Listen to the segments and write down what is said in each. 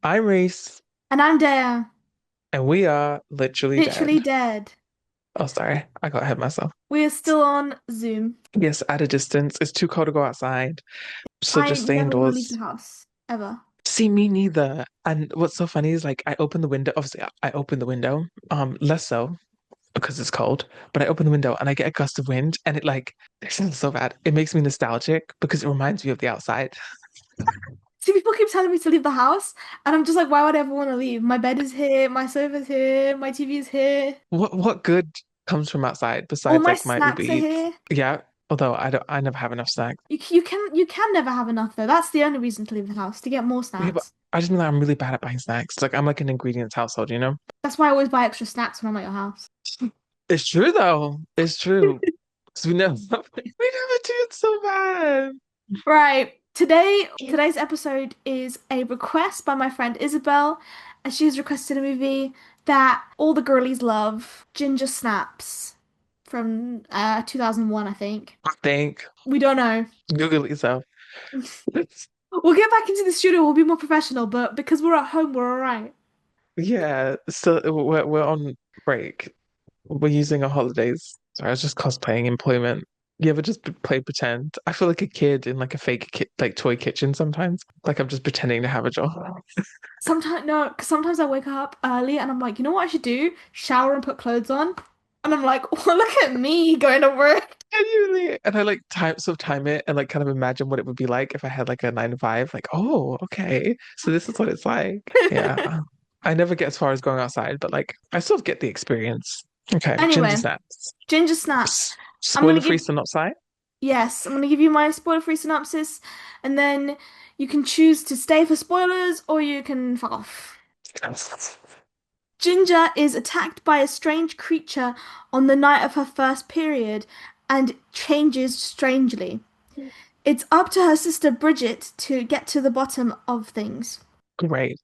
I'm Reese, And I'm there, and we are literally literally dead. dead. Oh, sorry, I got ahead of myself. We are still on Zoom. Yes, at a distance. It's too cold to go outside, so I just stay never want to leave the indoors. house, ever. See, me neither. And what's so funny is like I open the window. Obviously, I open the window. Less so because it's cold, but I open the window and I get a gust of wind, and it sounds so bad. It makes me nostalgic because it reminds me of the outside. See, people keep telling me to leave the house, and I'm just like, why would I ever want to leave? My bed is here, my sofa's here, my TV is here, What good comes from outside all besides my like my Uber snacks are Eats? here. Yeah, although I never have enough snacks. You can never have enough though. That's the only reason to leave the house, to get more Yeah, but snacks. I just mean like I'm really bad at buying snacks. Like I'm like an ingredients household, you know? That's why I always buy extra snacks when I'm at your house. It's true though. It's true. 'Cause we never we never do it so bad. Right. Today's episode is a request by my friend Isabel, and she's requested a movie that all the girlies love, Ginger Snaps from 2001, I think. I think. We don't know. Google it yourself. We'll get back into the studio, we'll be more professional, but because we're at home, we're all right. Yeah, so we're on break. We're using our holidays. Sorry, I was just cosplaying employment. You ever just play pretend? I feel like a kid in like a fake ki like toy kitchen sometimes. Like I'm just pretending to have a job. Sometimes no, because sometimes I wake up early and I'm like, you know what I should do? Shower and put clothes on. And I'm like, well, look at me going to work. Genuinely. And I like time it and like kind of imagine what it would be like if I had like a 9 to 5. Like, oh, okay. So this is what it's like. Yeah. I never get as far as going outside, but like I sort of get the experience. Okay, ginger Anyway, snaps. Ginger Snaps. I'm gonna Spoiler-free give synopsis. Yes, I'm going to give you my spoiler-free synopsis, and then you can choose to stay for spoilers or you can fuck off. Ginger is attacked by a strange creature on the night of her first period and changes strangely. It's up to her sister Bridget to get to the bottom of things. Great.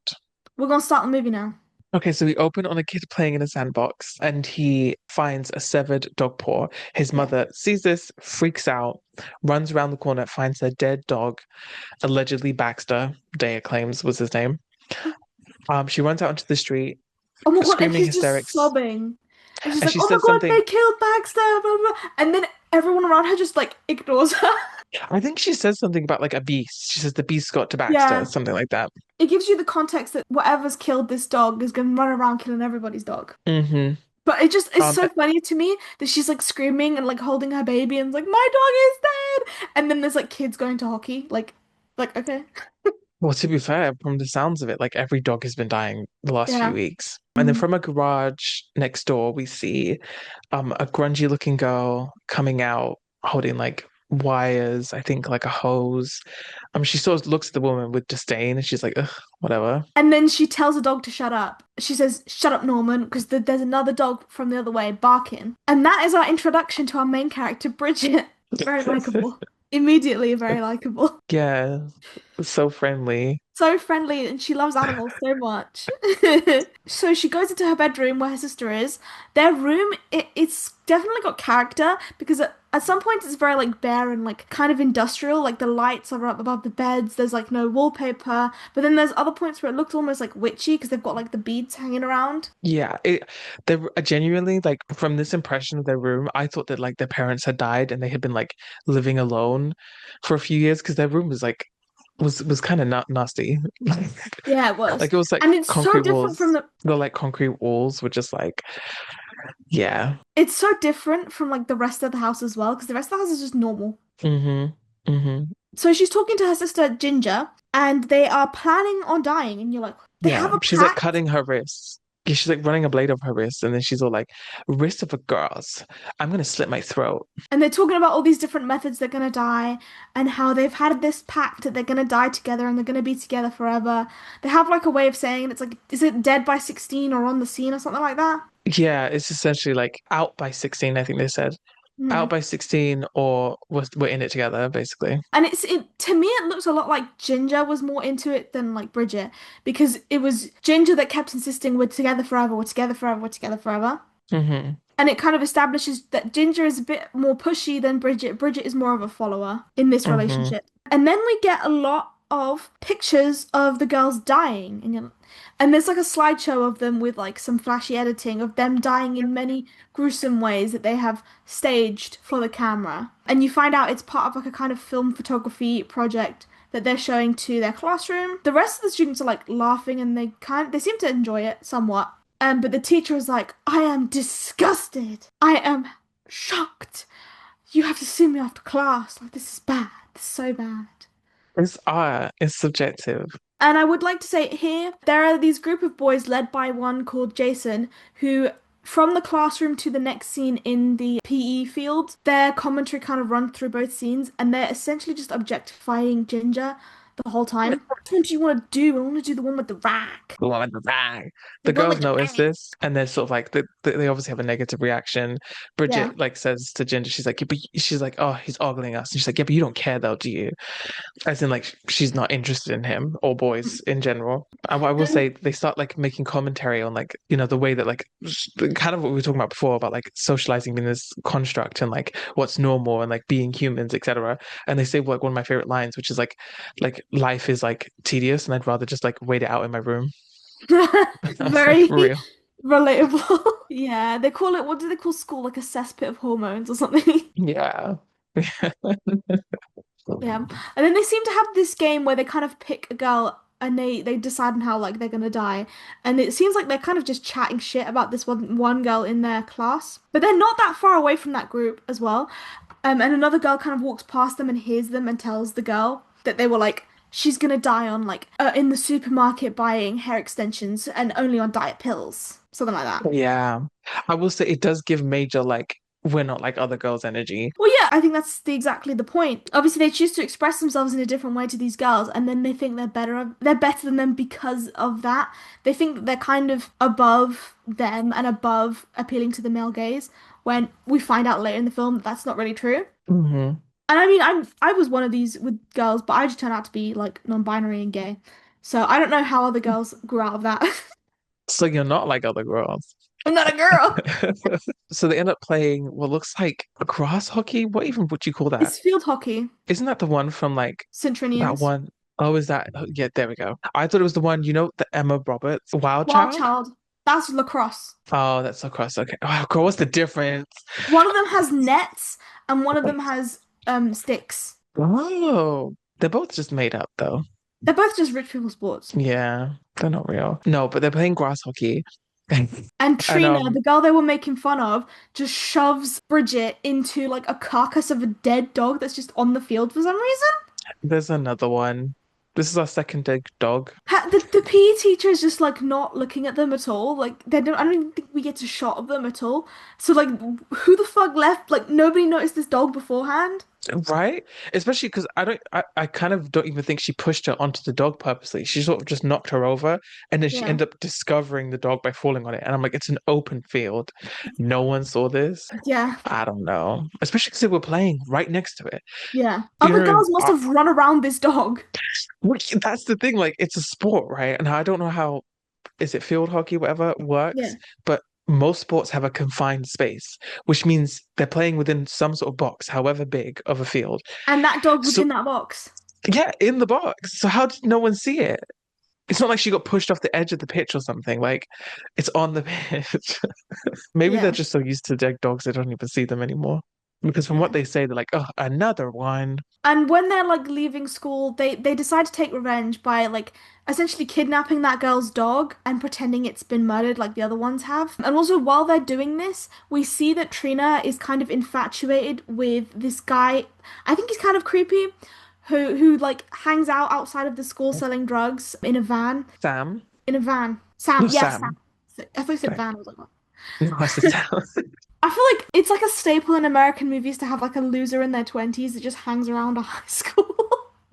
We're going to start the movie now. Okay, so we open on a kid playing in a sandbox and he finds a severed dog paw. His Yeah. mother sees this, freaks out, runs around the corner, finds a dead dog, allegedly Baxter, Daya claims was his name. She runs out into the street, Oh my God, and screaming she's just hysterics, sobbing. And she's and like, she oh my says God, something. they killed Baxter, blah, blah. And then everyone around her just like ignores her. I think she says something about like a beast. She says the beast got to Baxter, Yeah. something like that. It gives you the context that whatever's killed this dog is going to run around killing everybody's dog. Hmm. But it's Um, so funny to me that she's like screaming and like holding her baby and like my dog is dead. And then there's like kids going to hockey. Like okay. well, to be fair, from the sounds of it, like every dog has been dying the last few Yeah. weeks. And then Mm. from a garage next door, we see a grungy looking girl coming out holding like wires, I think like a hose. She sort of looks at the woman with disdain and she's like, ugh, whatever. And then she tells the dog to shut up. She says, "Shut up, Norman," because there's another dog from the other way barking. And that is our introduction to our main character, Bridget. Very likable. Immediately very likable. Yeah, so friendly. So friendly and she loves animals so much. So she goes into her bedroom where her sister is. Their room, it's definitely got character because at some points it's very like bare and like kind of industrial. Like the lights are up above the beds. There's like no wallpaper. But then there's other points where it looks almost like witchy because they've got like the beads hanging around. Yeah, they were genuinely like from this impression of their room, I thought that like their parents had died and they had been like living alone for a few years because their room was like was kind of not nasty. Yeah, it was. Like it was like And it's so concrete different from walls. the The like concrete walls were just like, yeah. it's so different from like the rest of the house as well because the rest of the house is just normal. Mm-hmm. Mm-hmm. So she's talking to her sister Ginger, and they are planning on dying. And you're like, they Yeah. have a She's like pact. cutting her wrists. Yeah, she's like running a blade over her wrist, and then she's all like, wrist of a girl's. I'm gonna slit my throat. And they're talking about all these different methods they're gonna die, and how they've had this pact that they're gonna die together and they're gonna be together forever. They have like a way of saying it's like, is it dead by 16 or on the scene or something like that? Yeah, it's essentially like out by 16, I think they said. Hmm. Out by 16 or we're in it together, basically. And to me it looks a lot like Ginger was more into it than like Bridget because it was Ginger that kept insisting we're together forever, we're together forever, we're together forever. Hmm. And it kind of establishes that Ginger is a bit more pushy than Bridget. Bridget is more of a follower in this Hmm. relationship. And then we get a lot. of pictures of the girls dying, and there's like a slideshow of them with like some flashy editing of them dying in many gruesome ways that they have staged for the camera. And you find out it's part of like a kind of film photography project that they're showing to their classroom. The rest of the students are like laughing and they seem to enjoy it somewhat. But the teacher is like, I am disgusted. I am shocked. You have to send me after class. Like, this is bad. This is so bad. It's art, it's subjective. And I would like to say here, there are these group of boys led by one called Jason, who, from the classroom to the next scene in the PE field, their commentary kind of runs through both scenes, and they're essentially just objectifying Ginger the whole time. Which one do you want to do? I want to do the one with the rack. The one with the bang. The The one girls with the notice rack. this, and they're sort of like they obviously have a negative reaction. Yeah. Bridget like says to Ginger, she's like, yeah, but she's like, oh, he's ogling us, and she's like, yeah, but you don't care though, do you? As in, like, she's not interested in him or boys in general. I will And say they start like making commentary on like the way that like kind of what we were talking about before about like socializing being this construct and like what's normal and like being humans, etc. And they say like one of my favorite lines, which is like life is like tedious, and I'd rather just like wait it out in my room. That's like very real. relatable. Yeah, they call it, what do they call school? Like a cesspit of hormones or something. Yeah. Yeah. And then they seem to have this game where they kind of pick a girl and they decide on how like they're gonna die. And it seems like they're kind of just chatting shit about this one girl in their class. But they're not that far away from that group as well. And another girl kind of walks past them and hears them and tells the girl that they were like, she's gonna die on like in the supermarket buying hair extensions and only on diet pills. Something like that. Yeah. I will say it does give major like we're not like other girls energy. Well, yeah, I think that's exactly the point. Obviously, they choose to express themselves in a different way to these girls, and then they think they're better than them because of that. They think that they're kind of above them and above appealing to the male gaze, when we find out later in the film that that's not really true. Hmm. And I mean, I was one of these with girls, but I just turned out to be like non-binary and gay. So I don't know how other girls grew out of that. So you're not like other girls. I'm not a girl. So they end up playing what looks like a grass hockey. What even would you call that? It's field hockey, Isn't that the one from like that Centrinians, one? Oh, is that? Oh, yeah, there we go. I thought it was the one, the Emma Roberts, Wild Wild Child. Child. That's lacrosse. Oh, that's so cross. Okay. Oh, girl, what's the difference? One of them has nets and one of them has sticks. Oh, they're both just made up though. They're both just rich people sports. Yeah, they're not real. No, but they're playing grass hockey. And And Trina, the girl they were making fun of, just shoves Bridget into like a carcass of a dead dog that's just on the field for some reason. there's another one. This is our second dead dog. The PE teacher is just like not looking at them at all. Like they don't. I don't even think we get a shot of them at all. So like, who the fuck left? Like nobody noticed this dog beforehand. Right? Especially because I kind of don't even think she pushed her onto the dog purposely. She sort of just knocked her over and then she Yeah, ended up discovering the dog by falling on it. And I'm like, it's an open field. No one saw this. yeah, I don't know. Especially because they were playing right next to it. yeah. You Other know, girls must have run around this dog. that's the thing. Like, it's a sport, right? And I don't know how, is it field hockey, whatever, Yeah, works, but most sports have a confined space, which means they're playing within some sort of box, however big of a field. and that dog was So in that box. yeah, in the box. So how did no one see it? It's not like she got pushed off the edge of the pitch or something. Like it's on the pitch. Maybe they're Yeah. just so used to dead dogs they don't even see them anymore. Because from what Yeah. they say, they're like, oh, another one. And when they're like leaving school, they decide to take revenge by like essentially kidnapping that girl's dog and pretending it's been murdered like the other ones have. And also while they're doing this, we see that Trina is kind of infatuated with this guy. I think he's kind of creepy, who like hangs out outside of the school selling drugs in a van. Sam? In a van. Sam, No, yes, Sam. Sam. I thought you said Sorry. van. I was like, what? No, I said Sam. I feel like it's like a staple in American movies to have like a loser in their 20s that just hangs around a high school.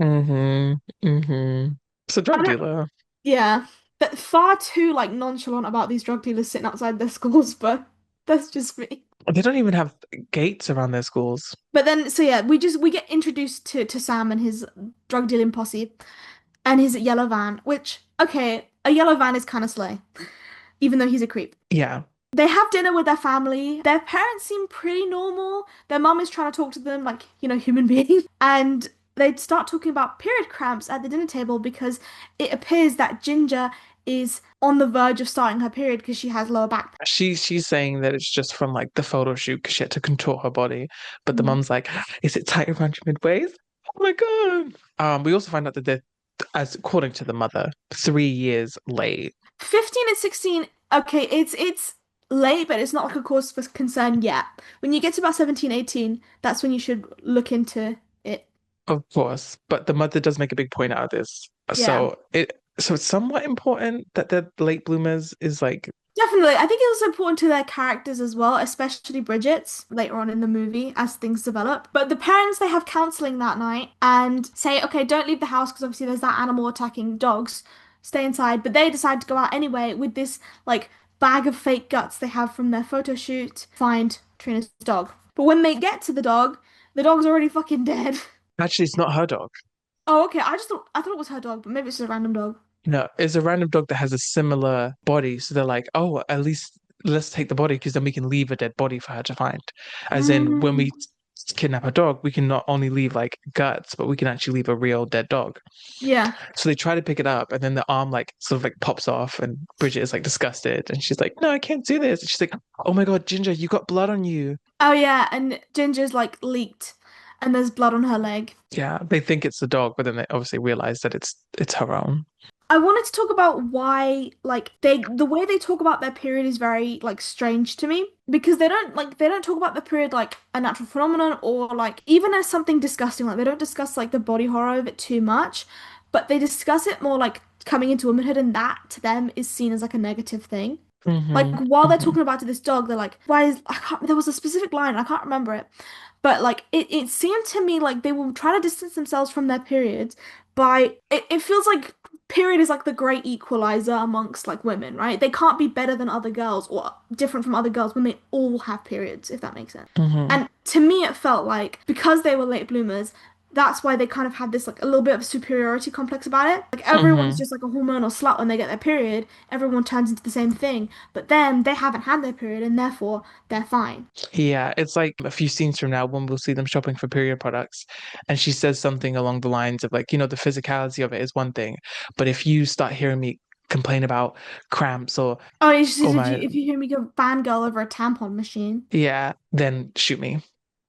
Mm-hmm. Mm-hmm. It's a I drug don't, dealer. yeah, but far too like nonchalant about these drug dealers sitting outside their schools, but that's just me. They don't even have gates around their schools. But then, so yeah, we get introduced to Sam and his drug dealing posse and his yellow van, which okay, a yellow van is kind of slay, even though he's a creep. Yeah. They have dinner with their family. Their parents seem pretty normal. Their mum is trying to talk to them like, human beings. And they'd start talking about period cramps at the dinner table because it appears that Ginger is on the verge of starting her period because she has lower back She's saying that it's just from like the photo shoot because she had to contour her body. But the pain. mom's like, is it tight around your midways? Oh my God. We also find out that they're, as according to the mother, 3 years late. 15 and 16, okay, it's late, but it's not like a cause for concern yet. When you get to about 17, 18, that's when you should look into it. Of course. But the mother does make a big point out of this. Yeah. So it's somewhat important that they're late bloomers is like Definitely. I think it's also important to their characters as well, especially Bridget's later on in the movie as things develop. But the parents, they have counseling that night and say, okay, don't leave the house because obviously there's that animal attacking dogs. Stay inside. But they decide to go out anyway with this like bag of fake guts they have from their photo shoot, find Trina's dog. But when they get to the dog's already fucking dead. actually it's not her dog. Oh, okay. I thought it was her dog, but maybe it's just a random dog. No, it's a random dog that has a similar body. So they're like, oh, at least let's take the body because then we can leave a dead body for her to find. As in, when Mm, we kidnap a dog, we can not only leave like guts, but we can actually leave a real dead dog. yeah. So they try to pick it up, and then the arm like sort of like pops off, and Bridget is like disgusted, and she's like, "No, I can't do this." And she's like, "Oh my God, Ginger, you got blood on you." Oh yeah, and Ginger's like leaked and there's blood on her leg. Yeah, they think it's the dog, but then they obviously realize that it's her own. I wanted to talk about why like the way they talk about their period is very like strange to me because they don't talk about the period like a natural phenomenon or like even as something disgusting. Like they don't discuss like the body horror of it too much, but they discuss it more like coming into womanhood and that to them is seen as like a negative thing. Like Hmm. while they're Hmm. talking about to this dog, they're like, why is I can't there was a specific line, I can't remember it. But like it seemed to me like they will try to distance themselves from their periods by it feels like period is like the great equalizer amongst like women, right? They can't be better than other girls or different from other girls when they all have periods, if that makes sense. Hmm. And to me it felt like because they were late bloomers, that's why they kind of had this like a little bit of a superiority complex about it. Like everyone's Hmm. just like a hormonal slut when they get their period. Everyone turns into the same thing. But then they haven't had their period and therefore they're fine. Yeah, it's like a few scenes from now when we'll see them shopping for period products, and she says something along the lines of like, the physicality of it is one thing, but if you start hearing me complain about cramps Oh, it's or just my if you hear me go fangirl over a tampon machine. yeah, then shoot me.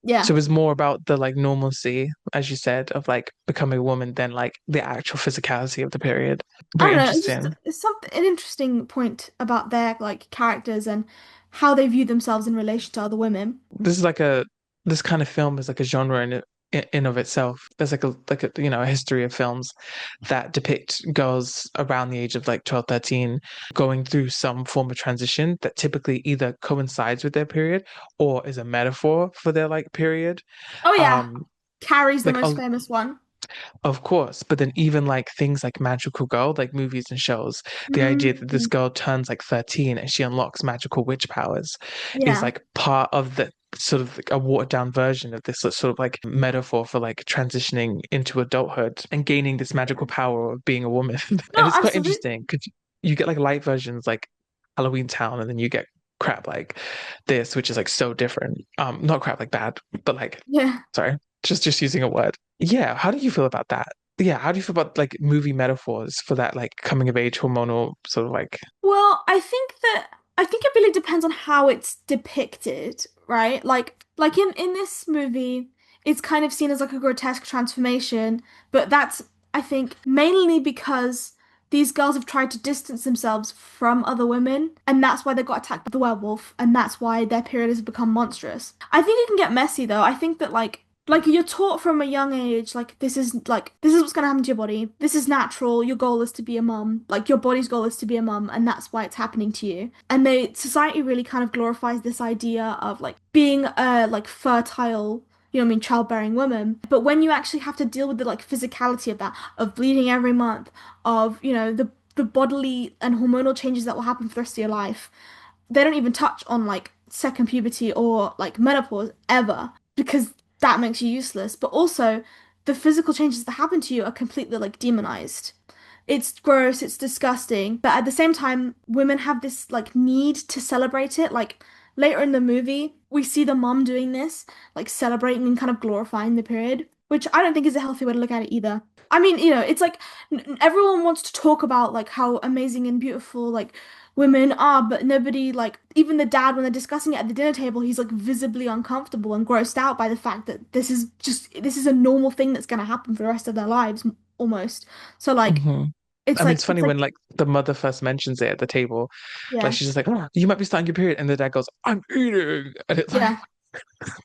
Yeah. So it's more about the like normalcy, as you said, of like becoming a woman than like the actual physicality of the period. I Very don't know. It's just interesting. it's something an interesting point about their like characters and how they view themselves in relation to other women. This is like this kind of film is like a genre in of itself. There's like a a history of films that depict girls around the age of like 12, 13 going through some form of transition that typically either coincides with their period or is a metaphor for their like period. Oh yeah, Um Carrie's the like most famous one. of course, but then even like things like Magical Girl, like movies and shows, the idea that this Mm, girl turns like 13 and she unlocks magical witch powers is yeah. like part of the sort of like a watered down version of this sort of like metaphor for like transitioning into adulthood and gaining this magical power of being a woman. And No, it's quite absolutely. interesting because you get like light versions like Halloween Town and then you get crap like this, which is like so different. Not crap like bad, but like Yeah. sorry, just using a word. Yeah, how do you feel about that? Yeah, how do you feel about like movie metaphors for that like coming of age hormonal sort of like Well, I think it really depends on how it's depicted, right? Like in this movie, it's kind of seen as like a grotesque transformation, but that's I think mainly because these girls have tried to distance themselves from other women, and that's why they got attacked by the werewolf, and that's why their period has become monstrous. I think it can get messy though. I think that like you're taught from a young age, like this is what's gonna happen to your body. This is natural. Your goal is to be a mum. Like your body's goal is to be a mum, and that's why it's happening to you. And society really kind of glorifies this idea of like being a like fertile, you know what I mean, childbearing woman. But when you actually have to deal with the like physicality of that, of bleeding every month, of, you know, the bodily and hormonal changes that will happen for the rest of your life, they don't even touch on like second puberty or like menopause ever because that makes you useless. But also, the physical changes that happen to you are completely like demonized. It's gross, it's disgusting, but at the same time, women have this like need to celebrate it. Like later in the movie, we see the mom doing this, like celebrating and kind of glorifying the period, which I don't think is a healthy way to look at it either. I mean, it's like everyone wants to talk about like how amazing and beautiful like women are, but nobody like even the dad when they're discussing it at the dinner table, he's like visibly uncomfortable and grossed out by the fact that this is a normal thing that's going to happen for the rest of their lives almost. So like Hmm. it's I mean, like it's it's funny like when like the mother first mentions it at the table, like yeah. she's just like, "Oh, you might be starting your period," and the dad goes, "I'm eating," and it's like, Yeah.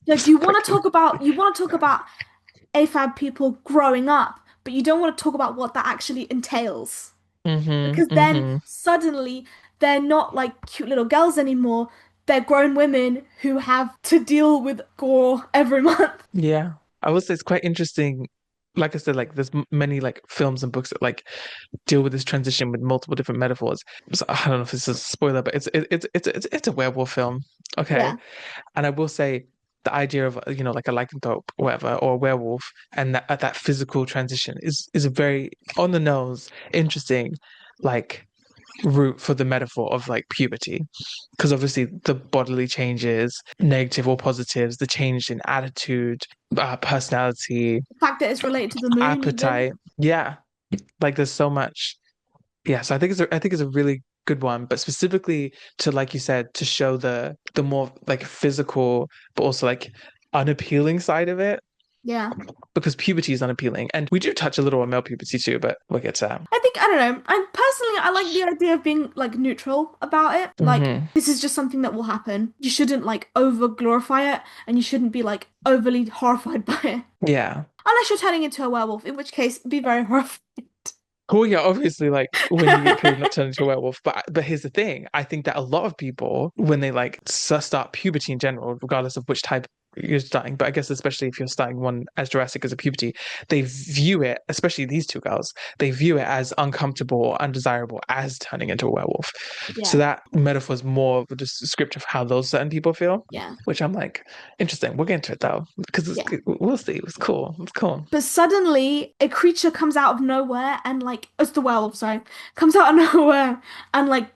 Like you want to fucking, talk about AFAB people growing up, but you don't want to talk about what that actually entails. Because then mm-hmm. suddenly they're not like cute little girls anymore. They're grown women who have to deal with gore every month. Yeah, I would say it's quite interesting. Like I said, like there's many like films and books that like deal with this transition with multiple different metaphors. So, I don't know if this is a spoiler, but it's a werewolf film, okay? Yeah, And I will say the idea of like a lycanthrope, or whatever, or a werewolf, and that physical transition is a very on the nose, interesting, like route for the metaphor of like puberty, because obviously the bodily changes, negative or positives, the change in attitude, personality, the fact that it's related to the moon even. appetite. Yeah, like there's so much. Yeah, so I think it's a really good one, but specifically to like you said, to show the more like physical, but also like unappealing side of it, Yeah. because puberty is unappealing, and we do touch a little on male puberty too, but we'll get to that. I don't know. I like the idea of being like neutral about it. Like Hmm. this is just something that will happen. You shouldn't like over glorify it and you shouldn't be like overly horrified by it. Yeah. Unless you're turning into a werewolf, in which case be very horrified. Well, yeah, obviously, like when you get period, not turn into a werewolf. But here's the thing: I think that a lot of people, when they like start puberty in general, regardless of which type you're starting, but I guess especially if you're starting one as drastic as a puberty, they view it, especially these two girls, they view it as uncomfortable or undesirable as turning into a werewolf. So Yeah. that metaphor is more of a descriptive of how those certain people feel, Yeah. which I'm like, interesting. We'll get into it though, because Yeah. we'll see. It's cool. It's cool. But suddenly a creature comes out of nowhere and like it's the werewolf, sorry, comes out of nowhere and like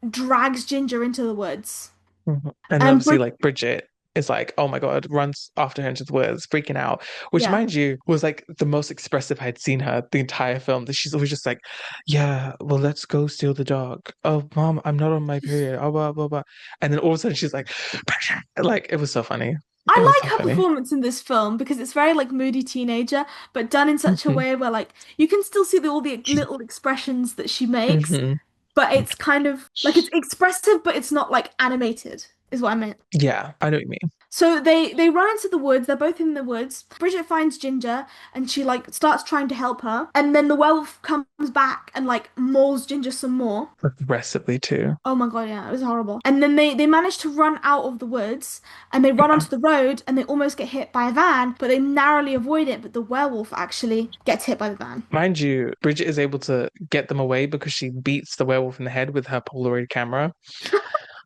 drags Ginger into the woods. Mhm. And then And obviously, Brit like Bridget is like, oh my God, runs after her into the woods, freaking out. Which, yeah. mind you, was like the most expressive I'd seen her the entire film. That she's always just like, yeah, well, let's go steal the dog. Oh, mom, I'm not on my period. Oh, blah, blah, blah. And then all of a sudden she's like, like, it was so funny. It was I so like her funny. performance in this film because it's very like moody teenager, but done in such a Hmm. way where like you can still see all the little expressions that she makes, Hmm. but it's kind of like it's expressive, but it's not like animated, is what I meant. Yeah, I know what you mean. So they run into the woods. They're both in the woods. Bridget finds Ginger and she like starts trying to help her. And then the werewolf comes back and like mauls Ginger some more. Aggressively too. Oh my God, yeah, it was horrible. And then they manage to run out of the woods and they run Yeah. onto the road and they almost get hit by a van, but they narrowly avoid it. But the werewolf actually gets hit by the van. Mind you, Bridget is able to get them away because she beats the werewolf in the head with her Polaroid camera.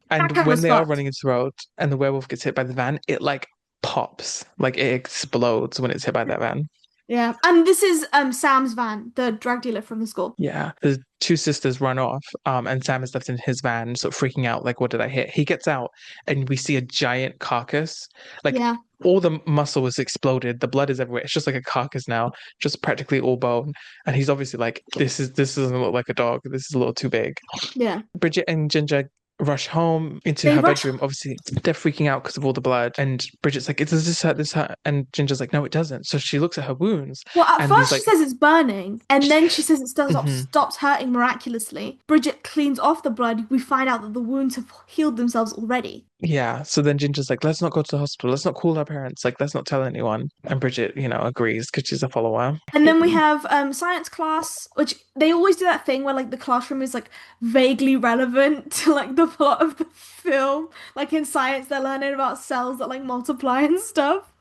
That And camera's when they are fucked. running into the road and the werewolf gets hit by the van, it like pops, like it explodes when it's hit by that van. Yeah. And this is Sam's van, the drug dealer from the school. Yeah, the two sisters run off, and Sam is left in his van, sort of freaking out, like, what did I hit? He gets out, and we see a giant carcass. Like, Yeah. all the muscle was exploded, the blood is everywhere. It's just like a carcass now, just practically all bone. And he's obviously like, this doesn't look like a dog. This is a little too big. Yeah. Bridget and Ginger rush home into They her rush. bedroom. Obviously, they're freaking out because of all the blood. And Bridget's like, does this hurt? This hurt? And Ginger's like, no, it doesn't. So she looks at her wounds, Well, at and he's first she like, says it's burning, and then she says it still mhm. stops hurting miraculously. Bridget cleans off the blood. We find out that the wounds have healed themselves already. Yeah. So then Ginger's like, let's not go to the hospital. Let's not call our parents. Like, let's not tell anyone. And Bridget, agrees because she's a follower. And then we have science class, which they always do that thing where like the classroom is like vaguely relevant to like the plot of the film. Like in science, they're learning about cells that like multiply and stuff.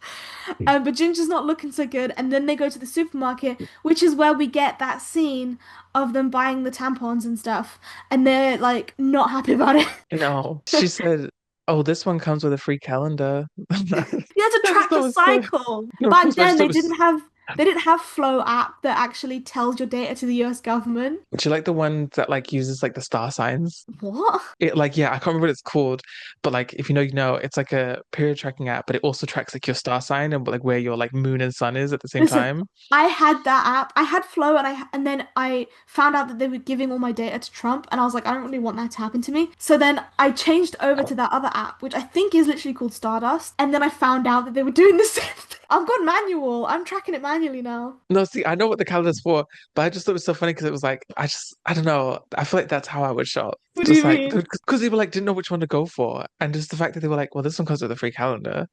But Ginger's not looking so good. And then they go to the supermarket, which is where we get that scene of them buying the tampons and stuff. And they're like not happy about it. No, she said, oh, this one comes with a free calendar. You had to I just track thought the it was so, cycle. no, of Back course, but I then, just thought they it was, didn't have They didn't have Flow app that actually tells your data to the US government. Do you like the one that like uses like the star signs? What? It like yeah, I can't remember what it's called, but like if you know, you know, it's like a period tracking app, but it also tracks like your star sign and like where your like moon and sun is at the same Listen, time. I had that app. I had Flow, and then I found out that they were giving all my data to Trump, and I was like, I don't really want that to happen to me. So then I changed over to that other app, which I think is literally called Stardust, and then I found out that they were doing the same thing. I've gone manual. I'm tracking it manually now. No, see, I know what the calendar's for, but I just thought it was so funny because it was like I don't know. I feel like that's how I would shop. What do Just you like mean? because people like didn't know which one to go for, and just the fact that they were like, well, this one comes with a free calendar.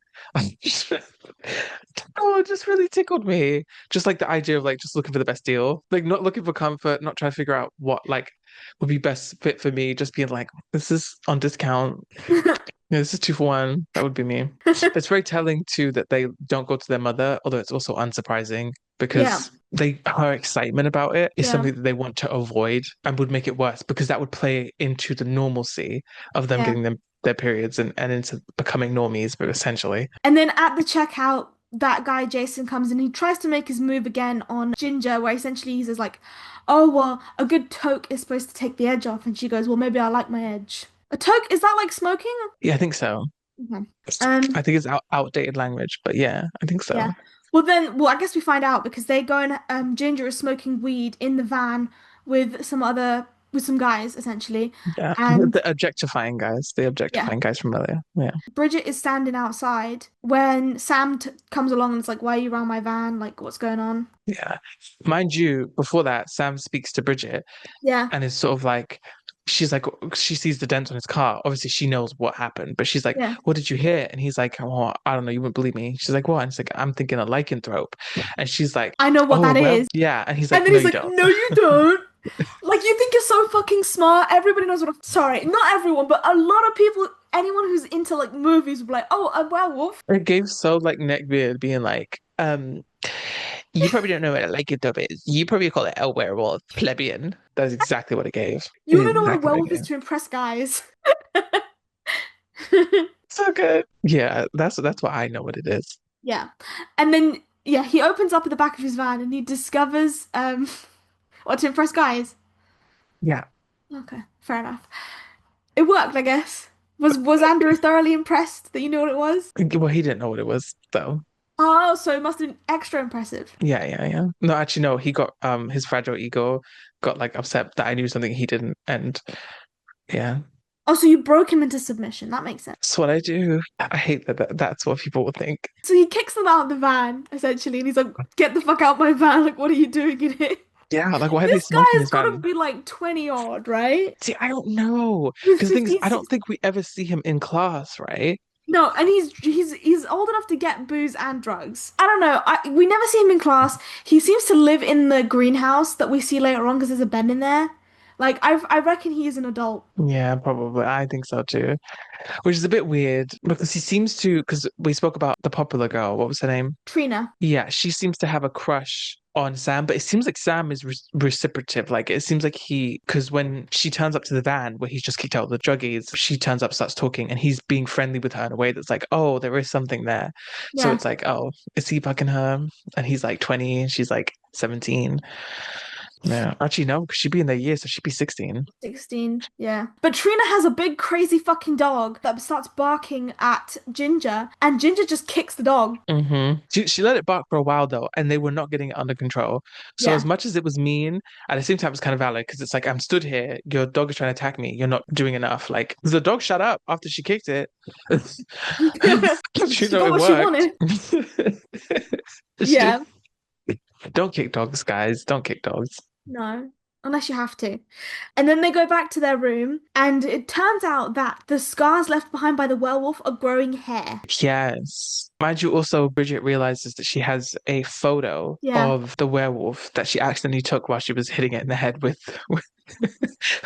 Oh, it just really tickled me. Just like the idea of like just looking for the best deal, like not looking for comfort, not trying to figure out what like would be best fit for me. Just being like, this is on discount. Yeah, this is 2 for 1. That would be me. It's very telling too that they don't go to their mother, although it's also unsurprising Yeah, because her excitement about it is yeah, something that they want to avoid and would make it worse because that would play into the normalcy of them yeah. getting their periods and into becoming normies, but essentially. And then at the checkout, that guy Jason comes in. He tries to make his move again on Ginger, where essentially he says like, "Oh well, a good toke is supposed to take the edge off," and she goes, "Well, maybe I like my edge." A toke, is that like smoking? Yeah, I think so. Okay. I think it's outdated language, but yeah, I think so. Yeah. Well, I guess we find out because they go and Ginger is smoking weed in the van with some guys essentially, Yeah. and The objectifying guys, the yeah, objectifying guys from earlier. Yeah. Bridget is standing outside when Sam t comes along and it's like, "Why are you around my van? Like, what's going on?" Yeah. Mind you, before that, Sam speaks to Bridget Yeah, and is sort of like, she's like, she sees the dent on his car. Obviously, she knows what happened, but she's like, yeah. what did you hear? And he's like, oh, I don't know. You wouldn't believe me. She's like, what? And he's like, I'm thinking a lycanthrope. And she's like, I know what oh, that well, is. yeah. And he's And like, then no, he's you like, don't. "No, you don't." Like, you think you're so fucking smart. Everybody knows what I'm. Sorry, not everyone, but a lot of people, anyone who's into like movies will be like, "Oh, a werewolf." It gave so like neckbeard being like, you probably don't know what a lycanthrope is. You probably call it a werewolf, plebeian. That's exactly what it gave. You want to know what a Exactly what it werewolf is gave. to impress guys. So good. Yeah, that's what I know what it is. Yeah. And then, yeah, he opens up at the back of his van and he discovers, what to impress guys. Yeah. Okay, fair enough. It worked, I guess. Was Andrew thoroughly impressed that you knew what it was? Well, he didn't know what it was, though. Oh, so it must have been extra impressive. Yeah, yeah, yeah. No, actually, no. He got his fragile ego got like upset that I knew something he didn't, and yeah, Oh, so you broke him into submission. That makes sense. that's what I do. I hate that's what people would think. So he kicks them out of the van, essentially, and he's like, "Get the fuck out my van. Like, what are you doing in here?" Yeah, like why are they This guy smoking has his got to van? be like 20 odd, right? See, I don't know He's because the thing is, 15, I don't 16. think we ever see him in class, right? No, and he's old enough to get booze and drugs. I don't know. We never see him in class. He seems to live in the greenhouse that we see later on because there's a bed in there. Like I reckon he is an adult. Yeah, probably. I think so too. Which is a bit weird because he seems to, because we spoke about the popular girl. What was her name? Trina. Yeah, she seems to have a crush on Sam, but it seems like Sam is reciprocative. Like it seems like because when she turns up to the van where he's just kicked out the druggies, she turns up, starts talking, and he's being friendly with her in a way that's like, oh, there is something there. So Yeah. it's like, oh, is he fucking her? And he's like 20 and she's like 17. Yeah, actually, no, because she'd be in their year, so she'd be 16. 16, yeah. But Trina has a big crazy fucking dog that starts barking at Ginger, and Ginger just kicks the dog. She let it bark for a while though, and they were not getting it under control. So as Yeah. much as it was mean, at the same time it's kind of valid because it's like I'm stood here, your dog is trying to attack me, you're not doing enough. Like the dog shut up after she kicked it. You She know got it what she worked. wanted. She- Yeah. don't kick dogs, guys. Don't kick dogs. No, unless you have to. And then they go back to their room, and it turns out that the scars left behind by the werewolf are growing hair. Yes. Mind you, also, Bridget realizes that she has a photo Yeah. of the werewolf that she accidentally took while she was hitting it in the head with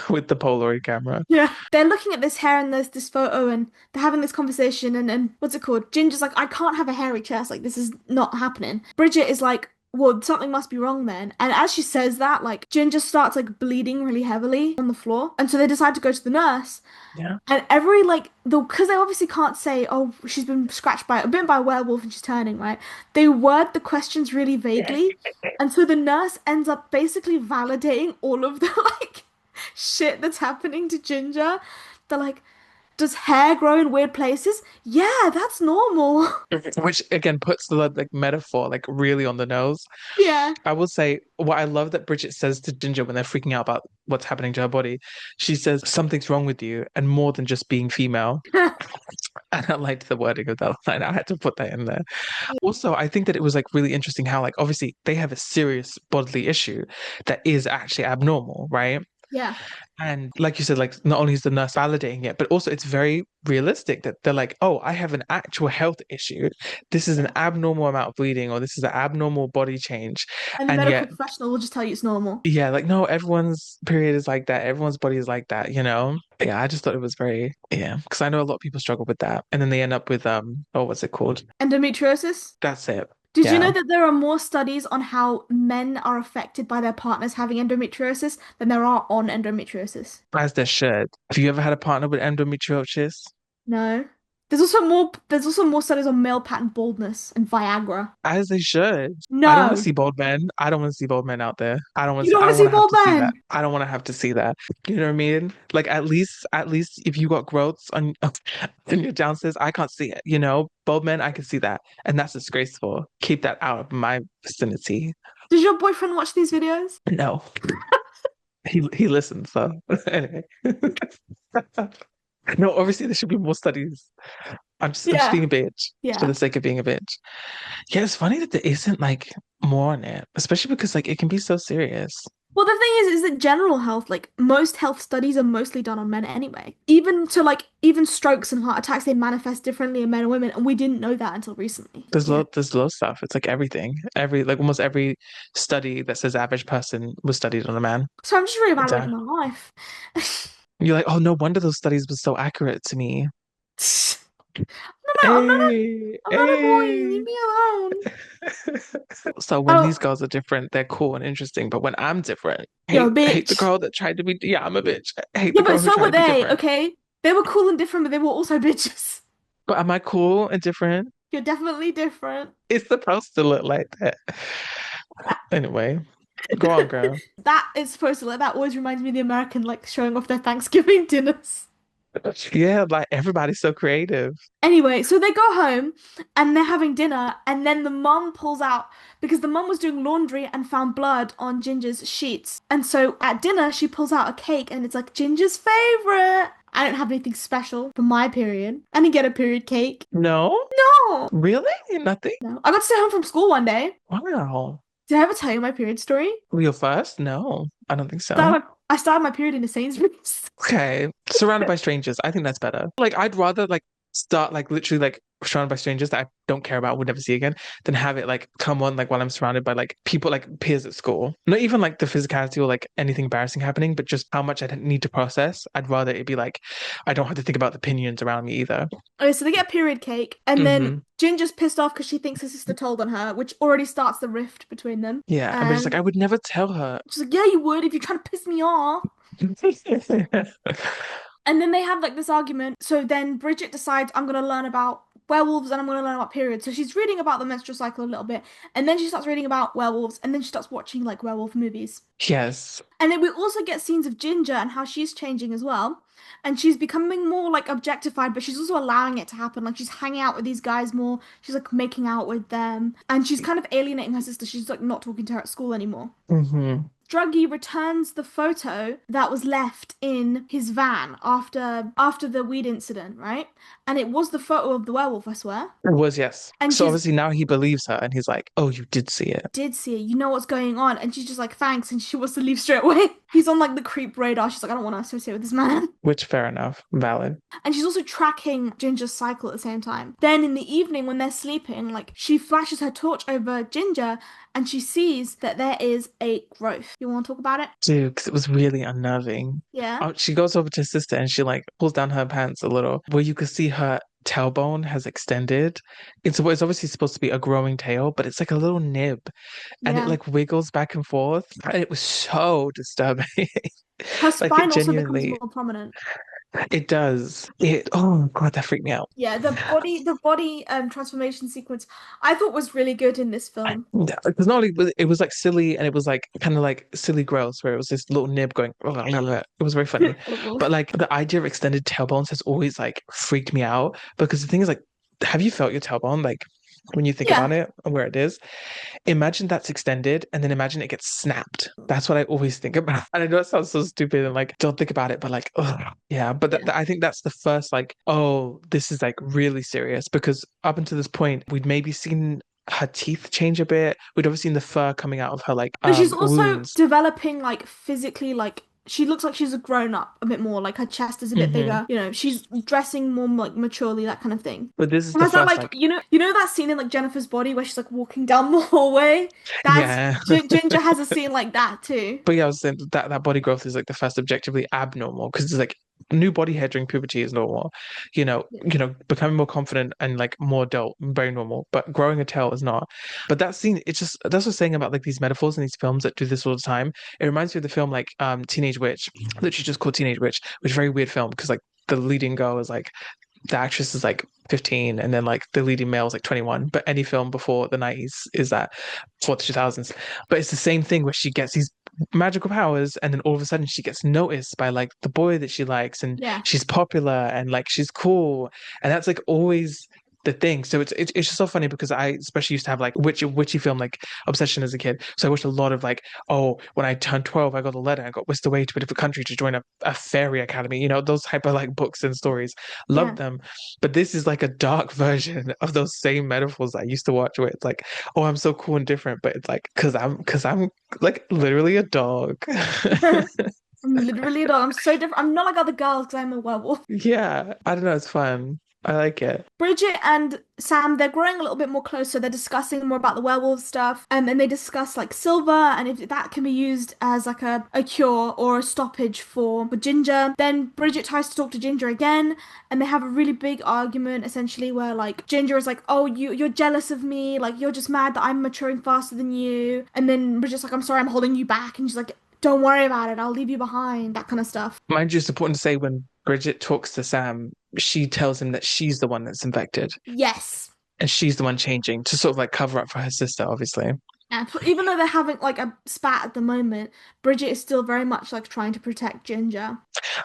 with the Polaroid camera. Yeah. They're looking at this hair and there's this photo and they're having this conversation and what's it called? Ginger's like, I can't have a hairy chest, like this is not happening. Bridget is like, well, something must be wrong then. And as she says that, like Ginger starts like bleeding really heavily on the floor. And so they decide to go to the nurse. Yeah. And every like the because they obviously can't say, oh, she's been scratched by bitten by a werewolf and she's turning, right? They word the questions really vaguely. And so the nurse ends up basically validating all of the like shit that's happening to Ginger. They're like, does hair grow in weird places? Yeah, that's normal. Which again puts the like metaphor like really on the nose. Yeah. I will say what I love that Bridget says to Ginger when they're freaking out about what's happening to her body. She says something's wrong with you, and more than just being female. And I liked the wording of that line. I had to put that in there. Also, I think that it was like really interesting how like obviously they have a serious bodily issue that is actually abnormal, right? Yeah. And like you said, like not only is the nurse validating it, but also it's very realistic that they're like, oh, I have an actual health issue. This is an Yeah. abnormal amount of bleeding, or this is an abnormal body change. And the And medical yet, professional will just tell you it's normal. yeah, like no, everyone's period is like that. Everyone's body is like that, you know? Yeah, I just thought it was very, yeah, because I know a lot of people struggle with that. And then they end up with oh, what's it called? Endometriosis. That's it. Did you know Yeah. that there are more studies on how men are affected by their partners having endometriosis than there are on endometriosis? As there should. Have you ever had a partner with endometriosis? No. There's also more studies on male pattern baldness and Viagra. As they should. I don't want to No. see bald men. I don't want to see bald men out there. I don't want You to see, don't I want don't to see want to have bald to see that. men. I don't want to have to see that. You know what I mean? Like at least if you got growths on in your downstairs, I can't see it. You know, bald men, I can see that. And that's disgraceful. Keep that out of my vicinity. Does your boyfriend watch these videos? No. He listens, so anyway. No, obviously there should be more studies. I'm just being Yeah. a bitch for Yeah. the sake of being a bitch. Yeah, it's funny that there isn't like more on it, especially because like it can be so serious. Well, the thing is that general health, like most health studies are mostly done on men anyway. Even to like even strokes and heart attacks, they manifest differently in men and women, and we didn't know that until recently. Yeah. There's low stuff. It's like everything. Like almost every study that says average person was studied on a man. So I'm just reevaluating Damn. my life. You're like, oh, no wonder those studies were so accurate to me. No, Hey, I'm not a boy. Leave hey. me alone. So when Oh, these girls are different, they're cool and interesting. But when I'm different, you're a hate the bitch. girl that tried to be, yeah, I'm a bitch. I hate Yeah, the but girl who so tried were to be they, different. okay? They were cool and different, but they were also bitches. But am I cool and different? You're definitely different. It's supposed to look like that. Anyway, go on, girl. That is supposed to like that always reminds me of the American like showing off their Thanksgiving dinners. Yeah, like everybody's so creative. Anyway, so they go home and they're having dinner, and then the mum pulls out because the mum was doing laundry and found blood on Ginger's sheets. And so at dinner, she pulls out a cake and it's like Ginger's favorite. I don't have anything special for my period. I didn't get a period cake. No? No, Really? Nothing? no. I got to stay home from school one day. Wow. Did I ever tell you my period story? Real first? No, I don't think so. I started my period in a Sainsbury's. Okay. Surrounded by strangers. I think that's better. Like I'd rather like start like literally like surrounded by strangers that I don't care about, would never see again, than have it like come on like while I'm surrounded by like people like peers at school. Not even like the physicality or like anything embarrassing happening, but just how much I didn't need to process. I'd rather it be like I don't have to think about the opinions around me either. Okay, so they get a period cake, and then Hmm. Ginger's pissed off because she thinks her sister told on her, which already starts the rift between them. Yeah. And Bridget's like, I And would never tell her. she's like, yeah, you would if you try to piss me off. And then they have like this argument. So then Bridget decides, I'm going to learn about werewolves and I'm going to learn about periods. So she's reading about the menstrual cycle a little bit. And then she starts reading about werewolves. And then she starts watching like werewolf movies. Yes. And then we also get scenes of Ginger and how she's changing as well. And she's becoming more like objectified, but she's also allowing it to happen. Like she's hanging out with these guys more. She's like making out with them. And she's kind of alienating her sister. She's like not talking to her at school anymore. Hmm. Druggy returns the photo that was left in his van after the weed incident, right? And it was the photo of the werewolf, I swear. It was, yes. And So she's obviously now he believes her and he's like, oh, you did see it. did see it. You know what's going on? And she's just like, thanks, and she wants to leave straight away. He's on like the creep radar. She's like, I don't want to associate with this man. Which fair enough. Valid. And she's also tracking Ginger's cycle at the same time. Then in the evening when they're sleeping, like she flashes her torch over Ginger and she sees that there is a growth. You want to talk about it? Dude, because it was really unnerving. Yeah. Oh, she goes over to her sister and she like pulls down her pants a little where you could see her tailbone has extended. It's obviously supposed to be a growing tail, but it's like a little nib and it Yeah. like wiggles back and forth. And it was so disturbing. Her Like it spine also becomes genuinely, more prominent. it does. Oh God, that freaked me out. Yeah, the body transformation sequence I thought was really good in this film. Because not only it was like silly and it was like kind of like silly gross where it was this little nib going it was very funny. But like the idea of extended tailbones has always like freaked me out because the thing is like have you felt your tailbone like when you think Yeah. about it and where it is? Imagine that's extended and then imagine it gets snapped. That's what I always think about. And I know it sounds so stupid and like don't think about it, but like, ugh. Yeah. But Yeah. I think that's the first like, oh, this is like really serious because up until this point, we'd maybe seen her teeth change a bit. We'd obviously seen the fur coming out of her like But she's also wounds. developing like physically, like she looks like she's a grown up a bit more, like her chest is a bit Hmm. bigger, she's dressing more like maturely, that kind of thing. But this is And the has that first like like, that scene in like Jennifer's Body where she's like walking down the hallway? That's yeah. Ginger has a scene like that too. But yeah, I was saying that body growth is like the first objectively abnormal because it's like new body hair during puberty is normal. Yeah. Becoming more confident and like more adult, very normal. But growing a tail is not. But that scene, it's just that's what I'm saying about like these metaphors in these films that do this all the time. It reminds me of the film like Teenage Witch, literally just called Teenage Witch, which is a very weird film because like the leading girl is like the actress is like 15 and then like the leading male is like 21 but any film before the 90s is that before the 2000s but it's the same thing where she gets these magical powers and then all of a sudden she gets noticed by like the boy that she likes and Yeah. she's popular and like she's cool and that's like always the thing so it's just so funny because I especially used to have like witchy film like obsession as a kid so I watched a lot of like oh when I turned 12 I got a letter I got whisked away to a different country to join a fairy academy those type of like books and stories love Yeah. them but this is like a dark version of those same metaphors I used to watch where it's like oh I'm so cool and different but it's like because I'm like literally a dog. I'm literally a dog. I'm so different. I'm not like other girls because I'm a werewolf. Yeah, I don't know, it's fun. I like it. Bridget and Sam, they're growing a little bit more closer. They're discussing more about the werewolf stuff. And they discuss like silver and if that can be used as like a cure or a stoppage for Ginger. Then Bridget tries to talk to Ginger again, and they have a really big argument essentially where like Ginger is like, oh, you're jealous of me, like you're just mad that I'm maturing faster than you. And then Bridget's like, I'm sorry, I'm holding you back. And she's like, don't worry about it, I'll leave you behind, that kind of stuff. Mind you, it's important to say when Bridget talks to Sam, she tells him that she's the one that's infected Yes. and she's the one changing to sort of like cover up for her sister, obviously. And even though they're having like a spat at the moment, Bridget is still very much like trying to protect Ginger.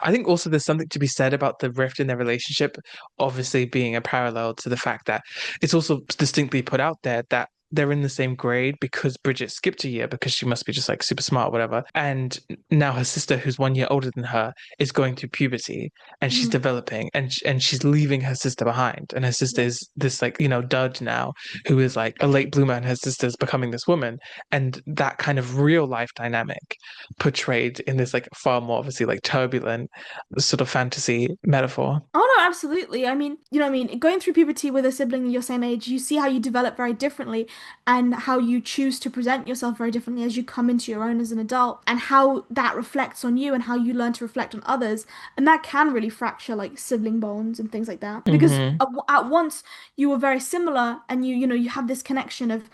I think also there's something to be said about the rift in their relationship, obviously being a parallel to the fact that it's also distinctly put out there that they're in the same grade because Bridget skipped a year because she must be just like super smart, whatever. And now her sister, who's 1 year older than her, is going through puberty and she's Mhm. developing and she's leaving her sister behind. And her sister Yeah. is this like, dud now who is like a late bloomer and her sister's becoming this woman. And that kind of real life dynamic portrayed in this like far more obviously like turbulent sort of fantasy metaphor. Oh no, absolutely. I mean, you know what I mean? Going through puberty with a sibling your same age, you see how you develop very differently and how you choose to present yourself very differently as you come into your own as an adult and how that reflects on you and how you learn to reflect on others. And that can really fracture like sibling bonds and things like that. Because Hmm. at once you were very similar and you have this connection of,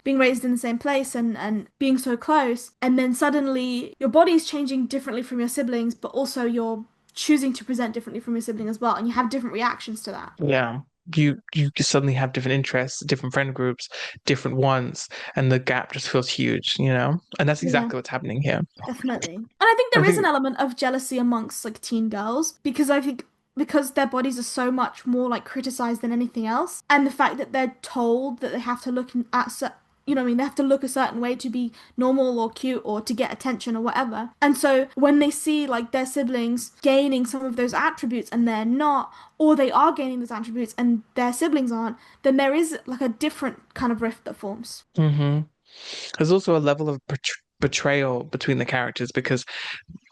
being raised in the same place and being so close. And then suddenly your body's changing differently from your siblings, but also you're choosing to present differently from your sibling as well, and you have different reactions to that. Yeah. You suddenly have different interests, different friend groups, different wants, and the gap just feels huge. And that's Yeah, exactly what's happening here. definitely. And I think I there is an think element of jealousy amongst like teen girls because I think because their bodies are so much more like criticized than anything else, and the fact that they're told that they have to look at what I mean, they have to look a certain way to be normal or cute or to get attention or whatever. And so when they see like their siblings gaining some of those attributes and they're not, or they are gaining those attributes and their siblings aren't, then there is like a different kind of rift that forms. hmm there's also a level of betrayal between the characters because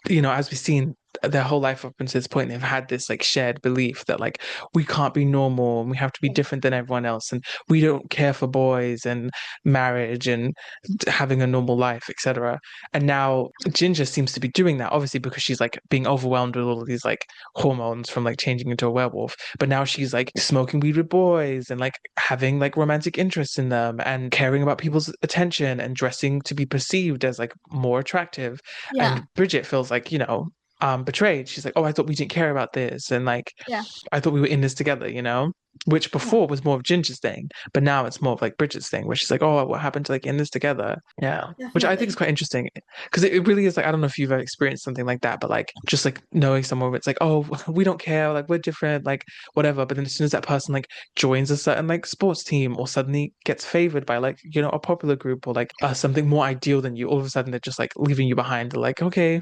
as we've seen, their whole life up until this point, they've had this like shared belief that like we can't be normal and we have to be Yeah. different than everyone else, and we don't care for boys and marriage and having a normal life, etc. And now Ginger seems to be doing that, obviously because she's like being overwhelmed with all of these like hormones from like changing into a werewolf. But now she's like smoking weed with boys and like having like romantic interests in them and caring about people's attention and dressing to be perceived as like more attractive. Yeah. And Bridget feels like, betrayed. She's like, oh, I thought we didn't care about this. And like, Yeah. I thought we were in this together, which Yeah. before was more of Ginger's thing, but now it's more of like Bridget's thing, where she's like, oh, what happened to like in this together? Yeah. Which I think is Definitely. quite interesting because it really is like, I don't know if you've ever experienced something like that, but like just like knowing someone where it's like, oh, we don't care, like we're different, like whatever. But then as soon as that person like joins a certain like sports team or suddenly gets favored by like, a popular group or like something more ideal than you, all of a sudden they're just like leaving you behind. They're like, okay,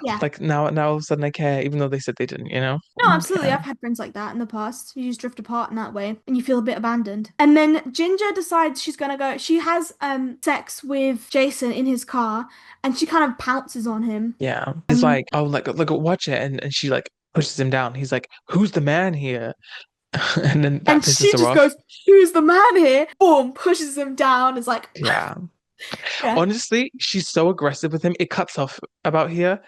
Yeah. like now all of a sudden I care, even though they said they didn't, you know? No, absolutely. Yeah. I've had friends like that in the past. You just drift apart in that way and you feel a bit abandoned. And then Ginger decides she's gonna go. She has sex with Jason in his car and she kind of pounces on him. Yeah. He's Um like, oh, like watch it. And she like pushes him down. He's like, who's the man here? And then that and pisses she her just off. goes, "Who's the man here?" Boom, pushes him down. Is like, Yeah. yeah. Honestly, she's so aggressive with him. It cuts off about here,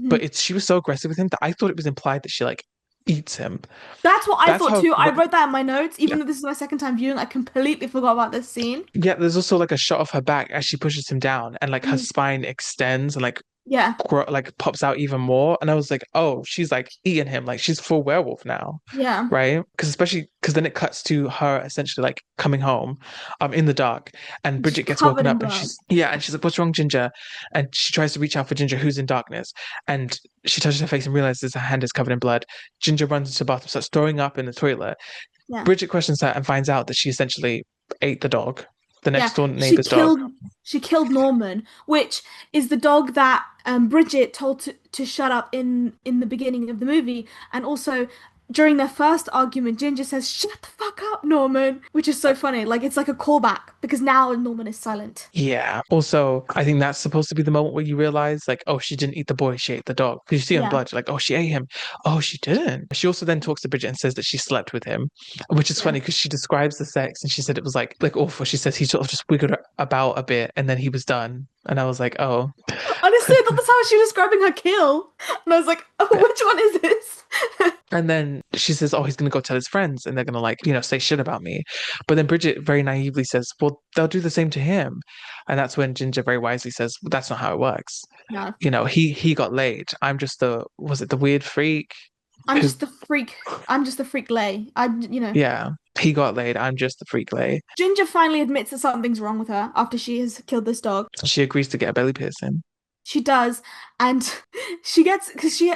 but Mhm. she was so aggressive with him that I thought it was implied that she like eats him. That's what I That's thought how too. I what wrote that in my notes, yeah. even though this is my second time viewing. I completely forgot about this scene. Yeah, there's also like a shot of her back as she pushes him down and like her Mhm. spine extends and like Yeah, like pops out even more. And I was like, oh, she's like eating him. Like she's full werewolf now. yeah. Right? Because especially because then it cuts to her essentially like coming home, in the dark, and She's Bridget gets covered woken in up and blood. she's like, "What's wrong, Ginger?" And she tries to reach out for Ginger, who's in darkness, and she touches her face and realizes her hand is covered in blood. Ginger runs into the bathroom, starts throwing up in the toilet. Yeah. Bridget questions her and finds out that she essentially ate the dog, the Yeah, next door neighbor's dog. she killed Norman, which is the dog that Bridget told to shut up in the beginning of the movie, and also during their first argument, Ginger says, "Shut the fuck up, Norman," which is so funny. Like it's like a callback because now Norman is silent. Yeah. Also, I think that's supposed to be the moment where you realize, like, oh, she didn't eat the boy, she ate the dog. Because you see on Yeah, blood, you're like, oh, she ate him. Oh, she didn't. She also then talks to Bridget and says that she slept with him, which is yeah. funny because she describes the sex and she said it was like awful. She says he sort of just wiggled about a bit and then he was done. And I was like, oh. Honestly, I thought that's how she was describing her kill, and I was like, "Oh, which one is this?" And then she says, oh, he's going to go tell his friends and they're going to like, say shit about me. But then Bridget very naively says, well, they'll do the same to him. And that's when Ginger very wisely says, well, that's not how it works. No, He got laid. I'm just was it the weird freak I'm who, just the freak. I'm just the freak lay. yeah, he got laid. I'm just the freak lay. Ginger finally admits that something's wrong with her after she has killed this dog. She agrees to get a belly piercing. She does, and she gets because she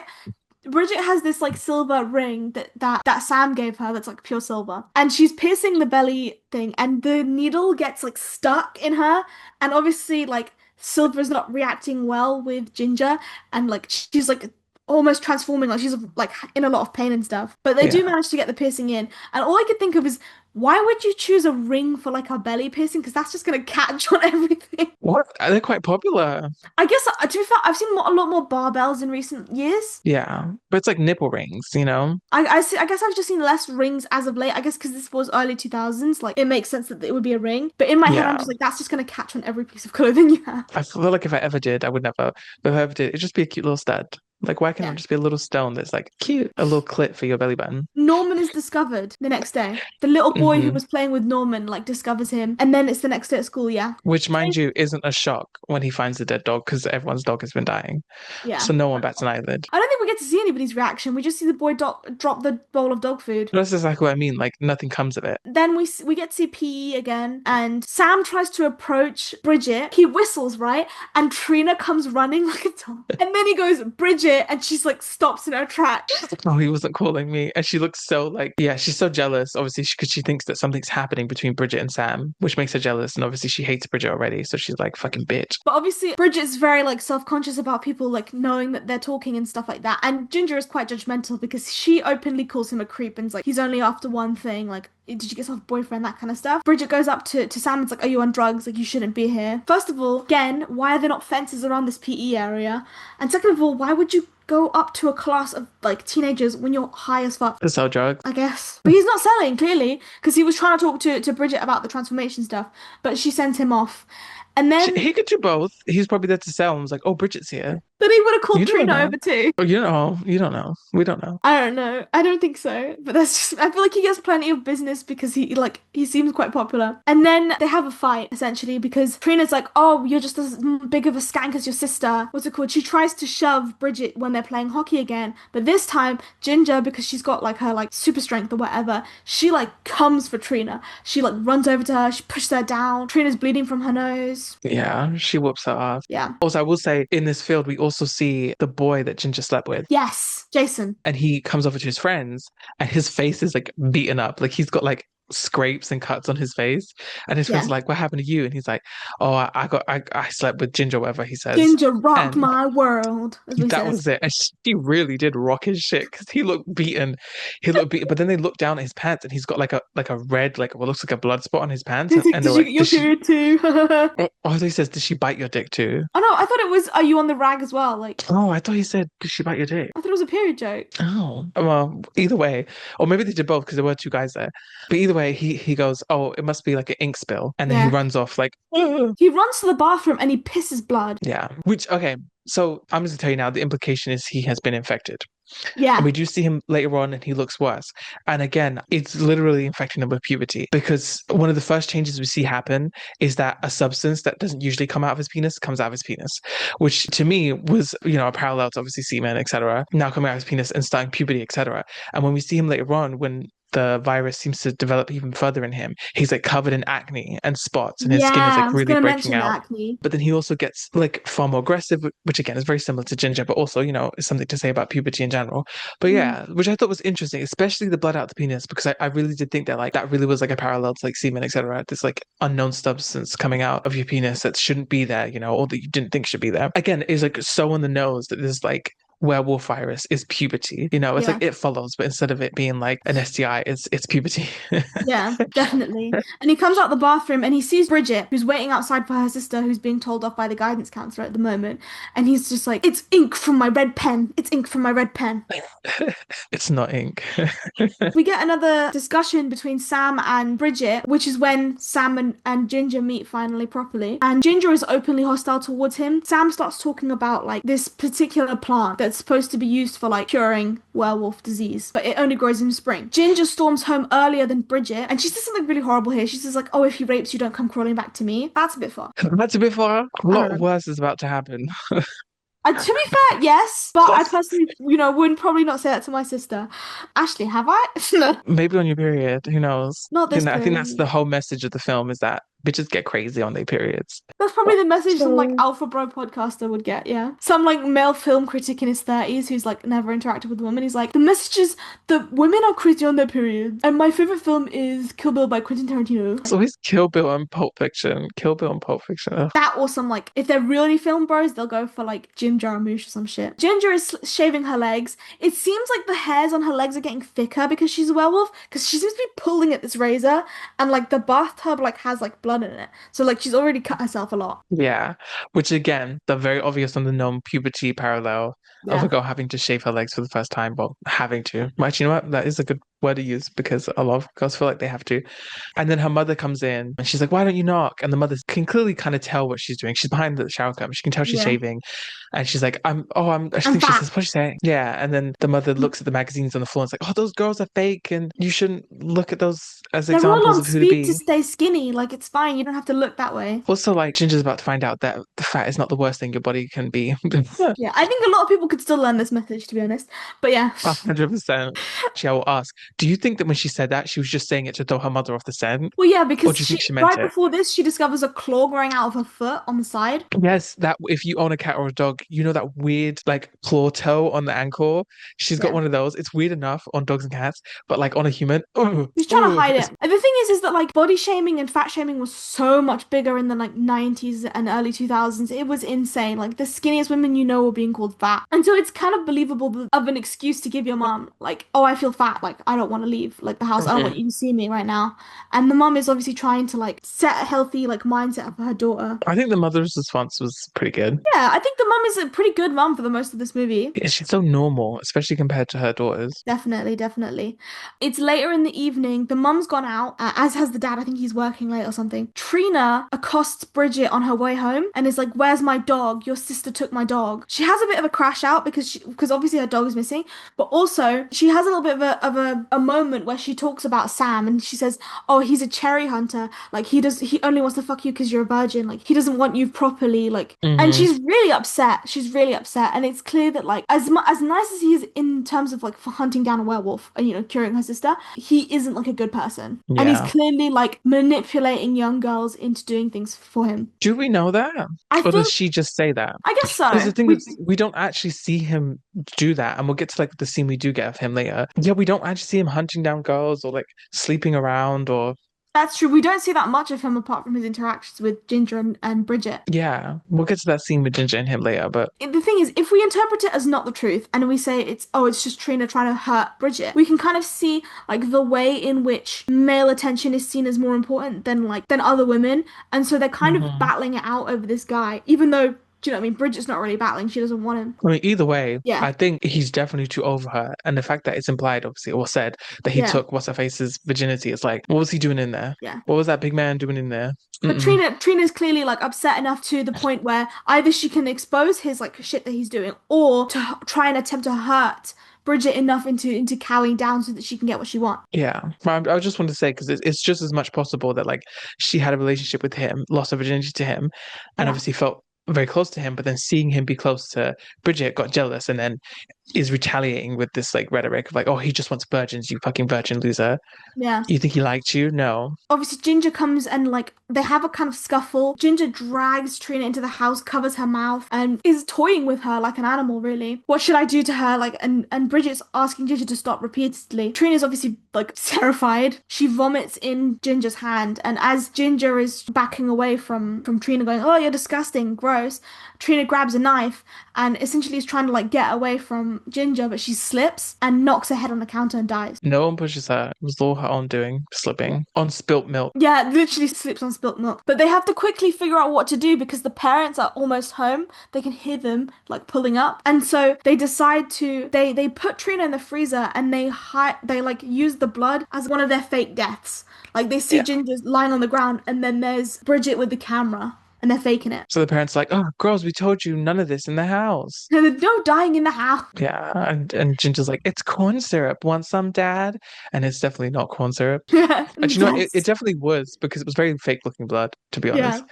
Bridget has this like silver ring that Sam gave her that's like pure silver, and she's piercing the belly thing, and the needle gets like stuck in her, and obviously like silver is not reacting well with Ginger, and like she's like almost transforming, like she's like in a lot of pain and stuff. But they do Yeah. manage to get the piercing in, and all I could think of is why would you choose a ring for like a belly piercing? Because that's just gonna catch on everything. What? They're quite popular. I guess to be fair, I've seen a lot more barbells in recent years. Yeah. But it's like nipple rings, you know? I guess I've just seen less rings as of late. I guess because this was early 2000s, like it makes sense that it would be a ring. But in my head, I'm Yeah. just like, that's just gonna catch on every piece of clothing you have. I feel like if I ever did, I would never. But if I ever did, it'd just be a cute little stud. Like, why can't Yeah. it just be a little stone that's like cute, a little clit for your belly button? Norman is discovered the next day. The little boy who Hmm. was playing with Norman like discovers him, and then it's the next day at school. Yeah. Which, mind you, isn't a shock when he finds the dead dog because everyone's dog has been dying. Yeah. So no one bats an eyelid. I don't think we get to see anybody's reaction. We just see the boy drop the bowl of dog food. That's exactly what I mean. Like, nothing comes of it. Then we get to see PE again, and Sam tries to approach Bridget. He whistles, right? And Trina comes running like a dog. And then he goes, Bridget, and she's like stops in her tracks. Oh, he wasn't calling me. And she looks so like, yeah, she's so jealous, obviously, because she thinks that something's happening between Bridget and Sam, which makes her jealous. And obviously, she hates Bridget already. So she's like, fucking bitch. But obviously, Bridget's very like self-conscious about people like knowing that they're talking and stuff like that. And Ginger is quite judgmental because she openly calls him a creep and's like, he's only after one thing, like did you get yourself a boyfriend, that kind of stuff. Bridget goes up to Sam and's like, are you on drugs? Like, you shouldn't be here. First of all, again, why are there not fences around this PE area? And second of all, why would you go up to a class of like teenagers when you're high as fuck? To sell drugs. I guess. But he's not selling, clearly, because he was trying to talk to Bridget about the transformation stuff, but she sent him off. And then He could do both. He's probably there to sell. And was like, oh, Bridget's here. then he would have You called don't Trina know. over too. Oh, you don't know. You don't know. We don't know. I don't know. I don't think so. But that's just, I feel like he gets plenty of business because he seems quite popular. And then they have a fight essentially because Trina's like, "Oh, you're just as big of a skank as your sister." What's it called? She tries to shove Bridget when they're playing hockey again, but this time Ginger, because she's got like her like super strength or whatever, she like comes for Trina. She like runs over to her, she pushes her down. Trina's bleeding from her nose. Yeah, she whoops her ass. Yeah. Also, I will say in this field, we also see the boy that Ginger slept with. Yes, Jason. And he comes over to his friends and his face is like beaten up. Like he's got like scrapes and cuts on his face. And his friends Yeah. are like, what happened to you? And he's like, oh, I slept with Ginger, whatever he says. Ginger rocked And my world, as he that says. was it. And she really did rock his shit because he looked beaten. He looked beaten. But then they look down at his pants and he's got like a red, like what looks like a blood spot on his pants. He's like, And they're did you like, get your period too? oh, he says, did she bite your dick too? Oh no, I thought it was, are you on the rag as well? Like, Oh, I thought he said, did she bite your dick? I thought it was a period joke. Oh, well, either way, or maybe they did both because there were two guys there. But either way, he goes, "Oh, it must be like an ink spill," and then he Yeah. runs off like, "Ah." He runs to the bathroom and he pisses blood. Yeah. Which okay, so I'm just gonna tell you now. The implication is he has been infected, and Yeah. we do see him later on, and he looks worse. And again, it's literally infecting him with puberty because one of the first changes we see happen is that a substance that doesn't usually come out of his penis comes out of his penis, which to me was a parallel to obviously semen, etc. Now coming out of his penis and starting puberty, etc. And when we see him later on, when the virus seems to develop even further in him. He's like covered in acne and spots, and his skin is Yeah, I like was really gonna breaking mention the out. acne. But then he also gets like far more aggressive, which again is very similar to Ginger, but also, is something to say about puberty in general. But Mm, yeah, which I thought was interesting, especially the blood out the penis, because I really did think that like that really was like a parallel to like semen, etc. This like unknown substance coming out of your penis that shouldn't be there, or that you didn't think should be there. Again, it's like so on the nose that there's like werewolf virus is puberty. It's yeah. like it follows, but instead of it being like an STI, it's puberty. Yeah, definitely. And he comes out the bathroom and he sees Bridget, who's waiting outside for her sister, who's being told off by the guidance counselor at the moment. And he's just like, "It's ink from my red pen. It's ink from my red pen." It's not ink. We get another discussion between Sam and Bridget, which is when Sam and Ginger meet finally properly. And Ginger is openly hostile towards him. Sam starts talking about like this particular plant that's supposed to be used for like curing werewolf disease, but it only grows in spring. Ginger storms home earlier than Bridget, and she says something really horrible here. She says like, "Oh, if he rapes you, don't come crawling back to me." That's a bit far. That's a bit far. A I don't lot know. worse is about to happen. To be fair, yes, but I personally, wouldn't probably not say that to my sister. Ashley, have I? Maybe on your period, who knows? Not this I think that's period. the whole message of the film is that bitches get crazy on their periods. That's probably the message some like alpha bro podcaster would get, yeah. Some like male film critic in his 30s who's like never interacted with a woman. He's like, the message is that women are crazy on their periods. And my favorite film is Kill Bill by Quentin Tarantino. It's always Kill Bill and Pulp Fiction. Kill Bill and Pulp Fiction. Ugh. That or some like, if they're really film bros, they'll go for like Jim Jarmusch or some shit. Ginger is shaving her legs. It seems like the hairs on her legs are getting thicker because she's a werewolf, because she seems to be pulling at this razor, and like the bathtub like has like blood in it. So like she's already cut herself a lot. Yeah, which again, the very obvious on the known puberty parallel of a Yeah. girl having to shave her legs for the first time. Well, having to. Actually, you know what? That is a good word to use because a lot of girls feel like they have to. And then her mother comes in and she's like, "Why don't you knock?" And the mother can clearly kind of tell what she's doing. She's behind the shower curtain. She can tell she's Yeah. shaving. And she's like, I I'm think she fat. says, "What'd she say?" Yeah. And then the mother looks at the magazines on the floor and is like, "Oh, those girls are fake and you shouldn't look at those as They're all examples on of who to speed to be." stay skinny. Like it's fine. You don't have to look that way. Also, like, Ginger's about to find out that the fat is not the worst thing your body can be. Yeah, I think a lot of people could still learn this message, to be honest. But yeah. 100%. Actually, I will ask, do you think that when she said that, she was just saying it to throw her mother off the scent? Well, yeah, Or because do you think she she meant right it? before this, she discovers a claw growing out of her foot on the side. Yes, that if you own a cat or a dog, you know that weird like claw toe on the ankle. She's got Yeah. one of those. It's weird enough on dogs and cats, but like on a human, She's trying to hide it's it. And the thing is that like body shaming and fat shaming was so much bigger in the like 90s and early 2000s. It was insane. Like the skinniest women were being called fat. And so it's kind of believable of an excuse to give your mom like, "Oh, I feel fat. Like I don't want to leave like the house. I don't want Mhm. you to see me right now. And the mum is obviously trying to like set a healthy like mindset for her daughter. I think the mother's response was pretty good. Yeah, I think the mum is a pretty good mum for the most of this movie. Yeah, she's so normal, especially compared to her daughters. Definitely, definitely. It's later in the evening. The mum's gone out, as has the dad. I think he's working late or something. Trina accosts Bridget on her way home and is like, "Where's my dog? Your sister took my dog." She has a bit of a crash out because obviously her dog is missing, but also she has a little bit of a moment where she talks about Sam and she says, "Oh, he's a cherry hunter. Like he only wants to fuck you because you're a virgin. Like he doesn't want you properly. Like." And Hmm. she's really upset. She's really upset, and it's clear that like as nice as he is in terms of like for hunting down a werewolf and curing her sister, he isn't like a good person, and he's Yeah. clearly like manipulating young girls into doing things for him. Do we know that? I Or does think, she just say that? I guess Because the so. thing is, we don't actually see him do that. And we'll get to like the scene we do get of him later. Yeah, we don't actually see him hunting down girls or like sleeping around or, That's true. We don't see that much of him apart from his interactions with Ginger and Bridget. yeah, we'll get to that scene with Ginger and him later. But The thing is, if we interpret it as not the truth and we say it's just Trina trying to hurt Bridget, we can kind of see like the way in which male attention is seen as more important than other women, and so they're kind of Mhm. battling it out over this guy, even though, do you know what I mean? Bridget's not really battling; she doesn't want him. I mean, either way, Yeah, I think he's definitely too over her. And the fact that it's implied, obviously, or said that he yeah, took what's her face's virginity, is like, what was he doing in there? yeah. What was that big man doing in there? But Mm-mm. Trina's clearly like upset enough to the point where either she can expose his like shit that he's doing, or to try and attempt to hurt Bridget enough into cowing down so that she can get what she wants. Yeah, I just want to say because it's just as much possible that like she had a relationship with him, lost her virginity to him, and Yeah, obviously felt very close to him, but then seeing him be close to Bridget got jealous and then is retaliating with this like rhetoric of like, oh, he just wants virgins, you fucking virgin loser. yeah. You think he liked you? No. Obviously, Ginger comes and like they have a kind of scuffle. Ginger drags Trina into the house, covers her mouth, and is toying with her like an animal, really. What should I do to her? Like, and Bridget's asking Ginger to stop repeatedly. Trina's obviously like terrified. She vomits in Ginger's hand, and as Ginger is backing away from Trina, going, "Oh, you're disgusting, gross," Trina grabs a knife and essentially is trying to like get away from Ginger, but she slips and knocks her head on the counter and dies. No one pushes her. It was all her own doing, slipping on spilt milk. Yeah, literally slips on spilt milk. But they have to quickly figure out what to do because the parents are almost home. They can hear them like pulling up. And so they decide to they put Trina in the freezer and they like use the blood as one of their fake deaths. Like they see Yeah. Ginger lying on the ground and then there's Bridget with the camera and they're faking it. So the parents are like, oh, girls, we told you none of this in the house. And there's no dying in the house. Yeah, and Ginger's like, it's corn syrup. Want some, Dad? And it's definitely not corn syrup. And you know, it Yes. definitely was because it was very fake looking blood, to be Yeah. honest.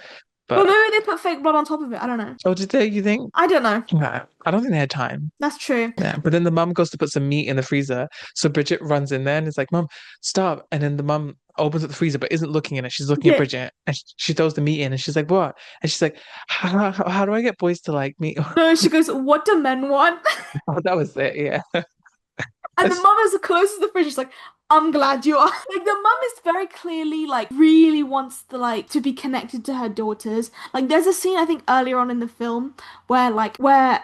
But But maybe they put fake blood on top of it. I don't know. oh, did they? You think? I don't know. Nah, I don't think they had time. That's true. Yeah, but then the mum goes to put some meat in the freezer, so Bridget runs in there and is like, "Mum, stop!" And then the mum opens up the freezer but isn't looking in it. She's looking at Yeah. Bridget and she throws the meat in and she's like, "What?" And she's like, "How do I get boys to like me?" No, she goes, "What do men want?" Oh, that was it. Yeah. And the mum is the closest to the fridge. She's like, "I'm glad you are." Like the mum is very clearly like really wants to be connected to her daughters. Like there's a scene I think earlier on in the film where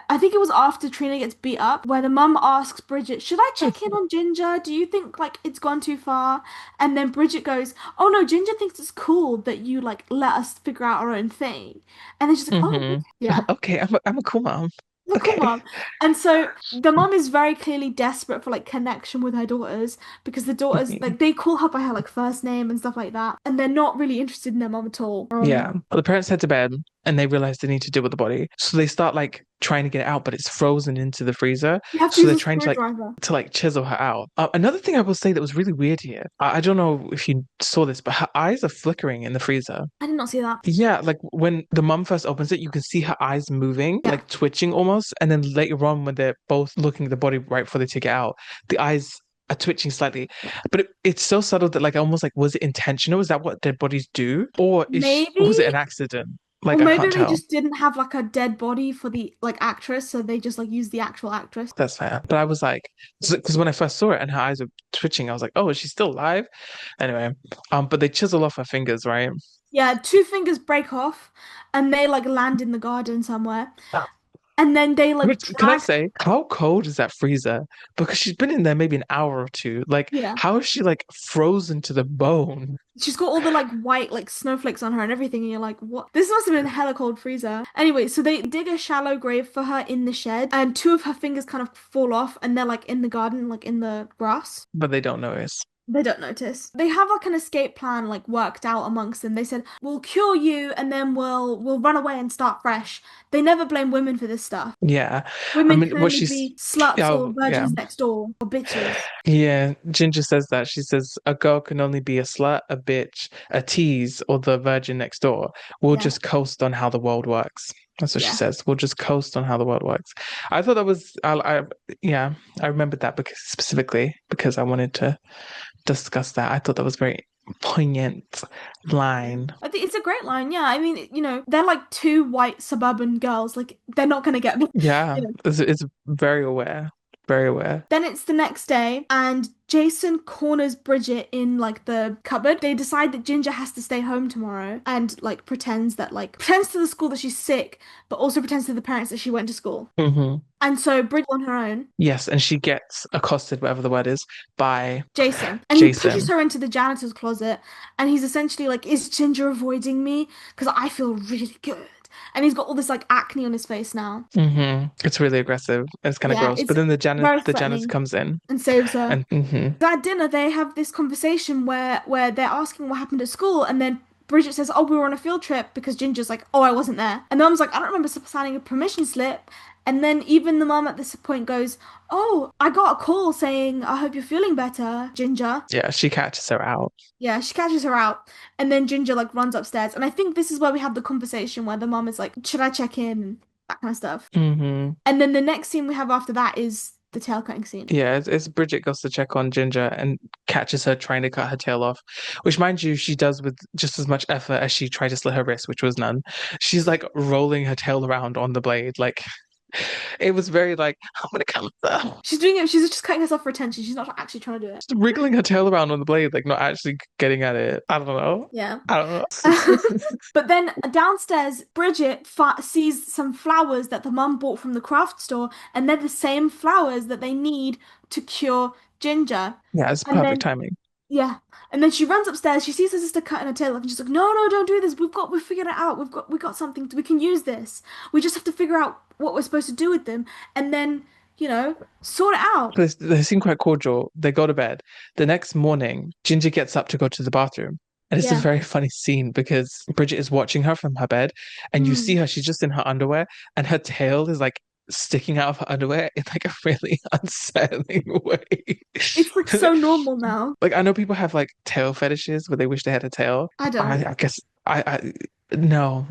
I think it was after Trina gets beat up, where the mum asks Bridget, "Should I check in on Ginger? Do you think like it's gone too far?" And then Bridget goes, "Oh no, Ginger thinks it's cool that you like let us figure out our own thing." And then she's like, "Oh, Hmm. okay." Yeah. Okay, I'm a cool mom. The cool Okay. mom. And so the mom is very clearly desperate for like connection with her daughters because the daughters like they call her by her like first name and stuff like that. And they're not really interested in their mom at all. Yeah. But the parents head to bed and they realize they need to deal with the body. So they start like trying to get it out, but it's frozen into the freezer. You have to So use they're a trying screwdriver. to like chisel her out. Another thing I will say that was really weird here. I don't know if you saw this, but her eyes are flickering in the freezer. I did not see that. Yeah, like when the mum first opens it, you can see her eyes moving, Yeah. like twitching almost. And then later on, when they're both looking at the body right before they take it out, the eyes are twitching slightly. But it's so subtle that like almost like was it intentional? Is that what dead bodies do? Or was it an Maybe, accident? or Like I maybe can't they tell. just didn't have like a dead body for the like actress, so they just like used the actual actress. That's fair. But I was like, because when I first saw it and her eyes were twitching, I was like, oh, is she still alive? Anyway, but they chisel off her fingers, right? Yeah, two fingers break off and they like land in the garden somewhere. And then they like Which, can I drag. say, how cold is that freezer? Because she's been in there maybe an hour or two. Like, Yeah. how is she like frozen to the bone? She's got all the like white like snowflakes on her and everything, and you're like, what? This must have been a hella cold freezer. Anyway, so they dig a shallow grave for her in the shed, and two of her fingers kind of fall off, and they're like in the garden, like in the grass. But they don't notice. They don't notice. They have like an escape plan like worked out amongst them. They said, "We'll cure you and then we'll run away and start fresh." They never blame women for this stuff. Yeah. I Women mean, can what only she's, be sluts or oh, yeah. virgins next door or bitches. Yeah. Ginger says that. She says, a girl can only be a slut, a bitch, a tease, or the virgin next door. We'll Yeah. just coast on how the world works. That's what she Yeah. says. We'll just coast on how the world works. I thought that was, yeah, I remembered that because specifically because I wanted to discuss that. I thought that was very poignant Yeah. line. I think it's a great line. Yeah. I mean, they're like two white suburban girls. Like they're not gonna get, Yeah, you know. it's very aware, very aware. Then it's the next day, and Jason corners Bridget in like the cupboard. They decide that Ginger has to stay home tomorrow and like pretends to the school that she's sick, but also pretends to the parents that she went to school. Hmm. And so Bridget on her own, Yes, and she gets accosted, whatever the word is, by Jason, and he pushes Jason. her into the janitor's closet, and he's essentially like, "Is Ginger avoiding me? Because I feel really good." And he's got all this like acne on his face now. It's really aggressive. It's kind of Yeah, gross. it's But then very the janitor threatening comes in, and saves her. and At dinner, they have this conversation where they're asking what happened at school, and then Bridget says, "Oh, we were on a field trip," because Ginger's like, "Oh, I wasn't there," and the mum's like, "I don't remember signing a permission slip." And then even the mum at this point goes, "Oh, I got a call saying I hope you're feeling better, Ginger." yeah, she catches her out. Yeah, she catches her out, and then Ginger like runs upstairs, and I think this is where we have the conversation where the mum is like, "Should I check in?" and that kind of stuff. And then the next scene we have after that is the tail cutting scene. Yeah, it's Bridget goes to check on Ginger and catches her trying to cut her tail off, which, mind you, she does with just as much effort as she tried to slit her wrist, which was none. She's like rolling her tail around on the blade. Like, it was very like, I'm gonna cut her. She's doing it. She's just cutting herself for attention. She's not actually trying to do it. Just wriggling her tail around on the blade, like not actually getting at it. I don't know. Yeah. I don't know. But then downstairs, Bridget sees some flowers that the mum bought from the craft store, and they're the same flowers that they need to cure Ginger. Yeah, it's And perfect then, timing. yeah. And then she runs upstairs. She sees her sister cutting her tail off, and she's like, "No, no, don't do this. We've figured it out. We got something. We can use this. We just have to figure out what we're supposed to do with them, and then, sort it out." They seem quite cordial. They go to bed. The next morning, Ginger gets up to go to the bathroom. And it's a Yeah. very funny scene because Bridget is watching her from her bed, and you see Mm. her, she's just in her underwear, and her tail is like sticking out of her underwear in like a really unsettling way. It's like so normal now. Like I know people have like tail fetishes where they wish they had a tail. I don't. I guess I no,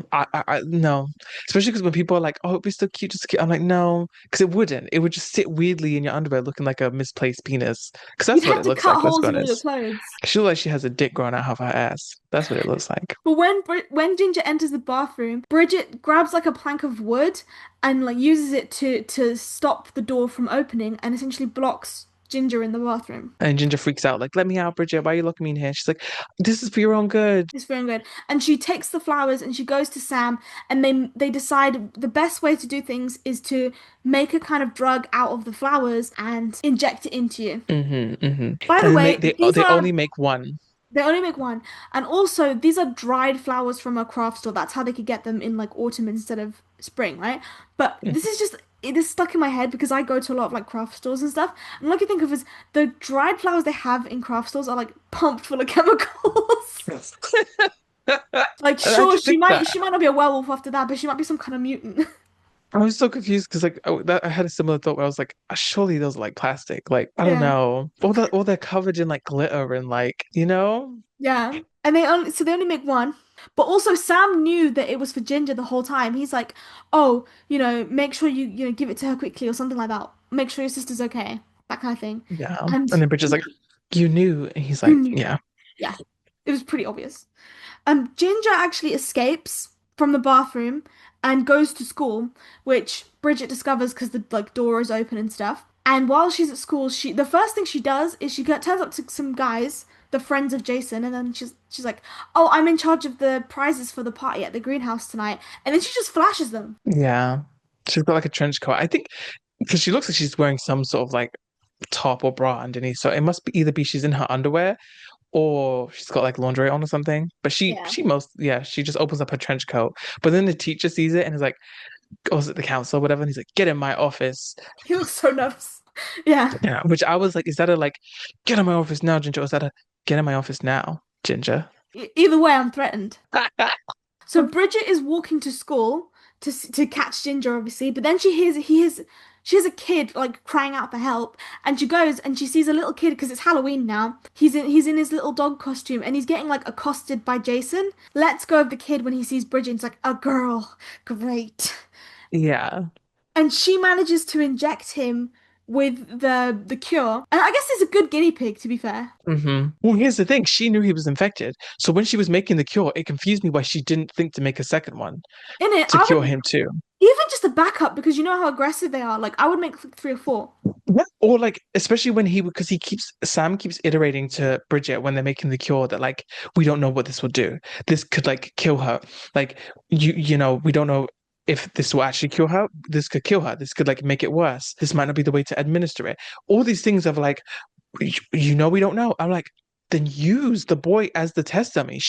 no. Especially because when people are like, "Oh, it'd be so cute, just cute," I'm like, no, because it wouldn't. It would just sit weirdly in your underwear, looking like a misplaced penis. Because You'd that's what have it to looks cut like. Let's be holes in all your honest. clothes. She looks like she has a dick growing out of her ass. That's what it looks like. But when Ginger enters the bathroom, Bridget grabs like a plank of wood and like uses it to stop the door from opening and essentially blocks Ginger in the bathroom. And Ginger freaks out, like, "Let me out, Bridget. Why are you looking me in here?" She's like, "This is for your own good." It's very good. And she takes the flowers and she goes to Sam, and they decide the best way to do things is to make a kind of drug out of the flowers and inject it into you. By the And then way, they only make one. they only make one. And also, these are dried flowers from a craft store. That's how they could get them in like autumn instead of spring, right? But this is just, it is stuck in my head because I go to a lot of like craft stores and stuff. And all I can think of is the dried flowers they have in craft stores are like pumped full of chemicals. Yes. Like, And I sure, just think that she might not be a werewolf after that, but she might be some kind of mutant. I was so confused because like I had a similar thought where I was like, surely those are like plastic. Like I don't Yeah. know. All they're covered in like glitter and like Yeah. And they only make one. But also Sam knew that it was for Ginger the whole time. He's like, "Oh, make sure you give it to her quickly or something like that. Make sure your sister's okay." That kind of thing. Yeah. And And then Bridget's like, "You knew," and he's you like, knew. "Yeah." Yeah. It was pretty obvious. Ginger actually escapes from the bathroom and goes to school, which Bridget discovers because the like door is open and stuff. And while she's at school, the first thing she does is turns up to some guys, the friends of Jason, and then she's like, "Oh, I'm in charge of the prizes for the party at the greenhouse tonight," and then she just flashes them. Yeah. She's got like a trench coat. I think because she looks like she's wearing some sort of like top or bra underneath. So it must be either be she's in her underwear or she's got like laundry on or something. But Yeah. she just opens up her trench coat. But then the teacher sees it and is like, goes at the council or whatever, and he's like, get in my office. He looks so nervous. Yeah. Yeah, which I was like, is that a like, get in my office now, Ginger? Or is that a get in my office now, Ginger? Either way, I'm threatened. So Bridget is walking to school to catch Ginger, obviously, but then she hears a kid like crying out for help, and she goes and she sees a little kid because it's Halloween now. He's in his little dog costume and he's getting like accosted by Jason. Lets go of the kid when he sees Bridget. And it's like a girl, great, Yeah. and she manages to inject him with the cure. And I guess it's a good guinea pig, to be fair. Well, here's the thing. She knew he was infected. So when she was making the cure, it confused me why she didn't think to make a second one In it, to I cure would him too. even just a backup because you know how aggressive they are. Like I would make like three or four. Yeah. Or like, especially when because Sam keeps iterating to Bridget when they're making the cure that like, we don't know what this will do. This could like kill her. Like, we don't know if this will actually cure her. This could kill her. This could like make it worse. This might not be the way to administer it. All these things of like, we don't know. I'm like, then use the boy as the test dummy.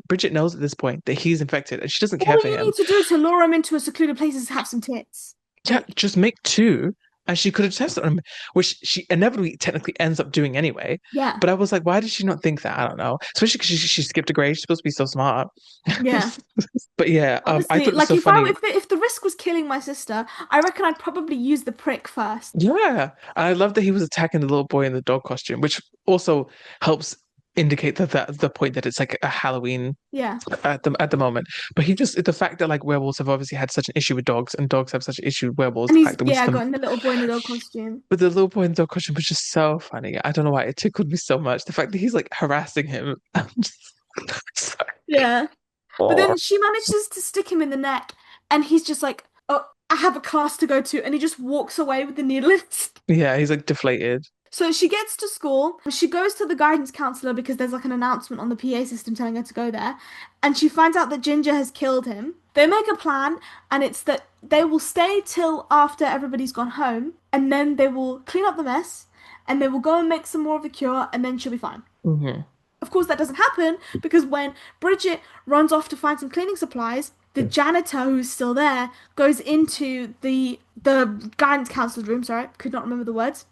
Bridget knows at this point that he's infected and she doesn't All care for you him. need to do to lure him into a secluded place is have some tits. Yeah, Like, just make two, and she could have tested on him, which she inevitably technically ends up doing anyway. yeah, But I was like, why did she not think that? I don't know. Especially because she skipped a grade. She's supposed to be so smart. yeah. But yeah, I Honestly, thought it was like so funny. if the risk was killing my sister, I reckon I'd probably use the prick first. Yeah, and I love that he was attacking the little boy in the dog costume, which also helps indicate that the point that it's like a Halloween Yeah. at the moment. But the fact that like werewolves have obviously had such an issue with dogs, and dogs have such an issue with werewolves. And The he's fact that we yeah, still got in the little boy in the dog costume. But the little boy in the dog costume was just so funny. I don't know why it tickled me so much. The fact that he's like harassing him. I'm just sorry. Yeah. But Oh. then she manages to stick him in the neck, and he's just like, "Oh, I have a class to go to," and he just walks away with the needle. Yeah, he's like deflated. So she gets to school. She goes to the guidance counselor because there's like an announcement on the PA system telling her to go there, and she finds out that Ginger has killed him. They make a plan, and it's that they will stay till after everybody's gone home, and then they will clean up the mess, and they will go and make some more of the cure, and then she'll be fine. Hmm. Of course, that doesn't happen because when Bridget runs off to find some cleaning supplies, the janitor who's still there goes into the guidance counselor's room. Sorry, could not remember the words.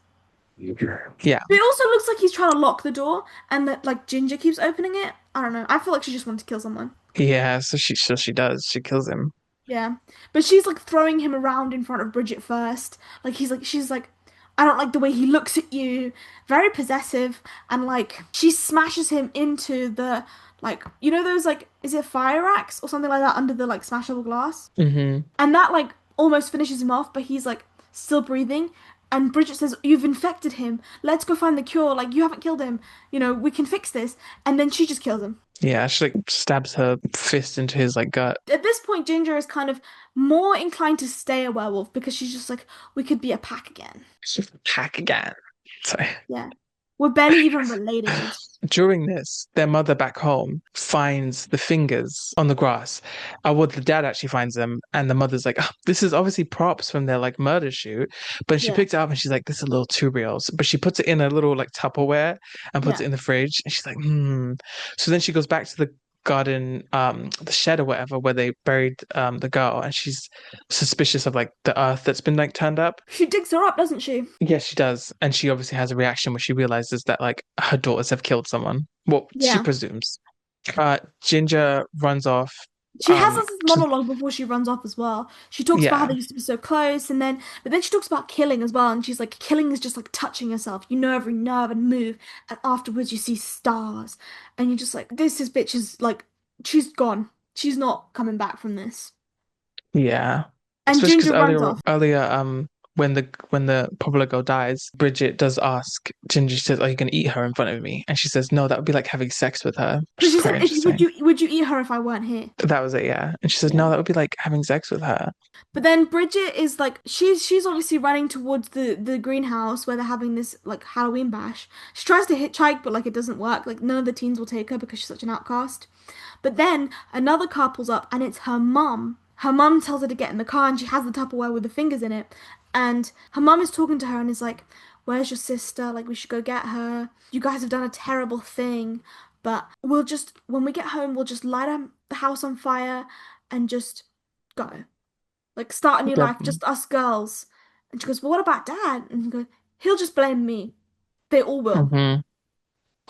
Yeah. But it also looks like he's trying to lock the door, and that like Ginger keeps opening it. I don't know. I feel like she just wanted to kill someone. Yeah, so she does. She kills him. Yeah, but she's like throwing him around in front of Bridget first. She's like, I don't like the way he looks at you. Very possessive, and like she smashes him into the like those like is it fire axe or something like that under the like smashable glass, Hmm. and that like almost finishes him off, but he's like still breathing. And Bridget says, "You've infected him. Let's go find the cure. Like you haven't killed him. We can fix this." And then she just kills him. Yeah, she like stabs her fist into his like gut. At this point, Ginger is kind of more inclined to stay a werewolf because she's just like, we could be a pack again. She's hack again. So Yeah. We're barely even related. during this, their mother back home finds the fingers on the grass. Well, the dad actually finds them, and the mother's like, "Oh, this is obviously props from their like murder shoot." But she Yeah. picks it up and she's like, "This is a little too real." But she puts it in a little like Tupperware and puts Yeah. it in the fridge, and she's like, "Hmm." So then she goes back to the garden, the shed or whatever, where they buried the girl, and she's suspicious of like the earth that's been like turned up. She digs her up, doesn't she? Yes, she does. And she obviously has a reaction where she realizes that like her daughters have killed someone. Well, she Yeah. presumes. Ginger runs off. She has this To, monologue before she runs off as well. She talks about how yeah, they used to be so close, but then she talks about killing as well, and she's like, killing is just like touching yourself. You know every nerve and move, and afterwards you see stars, and you're just like, this is bitch is like, she's gone. She's not coming back from this. yeah. And Especially because Ginger runs earlier, off. when the popular girl dies, Bridget does ask Ginger. She says, "Are you going to eat her in front of me?" And she says, "No, that would be like having sex with her," which Because is she quite said, "Would interesting. you eat her if I weren't here?" That was it, yeah. And she says, Yeah. "No, that would be like having sex with her." But then Bridget is like she's obviously running towards the greenhouse where they're having this like Halloween bash. She tries to hitchhike, but like it doesn't work. Like none of the teens will take her because she's such an outcast. But then another car pulls up and it's her mum. her mum tells her to get in the car and she has the Tupperware with the fingers in it. And her mum is talking to her and is like, "Where's your sister? Like, we should go get her. You guys have done a terrible thing, but when we get home, we'll just light the house on fire and just go. Like, start a new life, just us girls." And she goes, "Well, what about dad?" And he goes, "He'll just blame me. They all will." Hmm.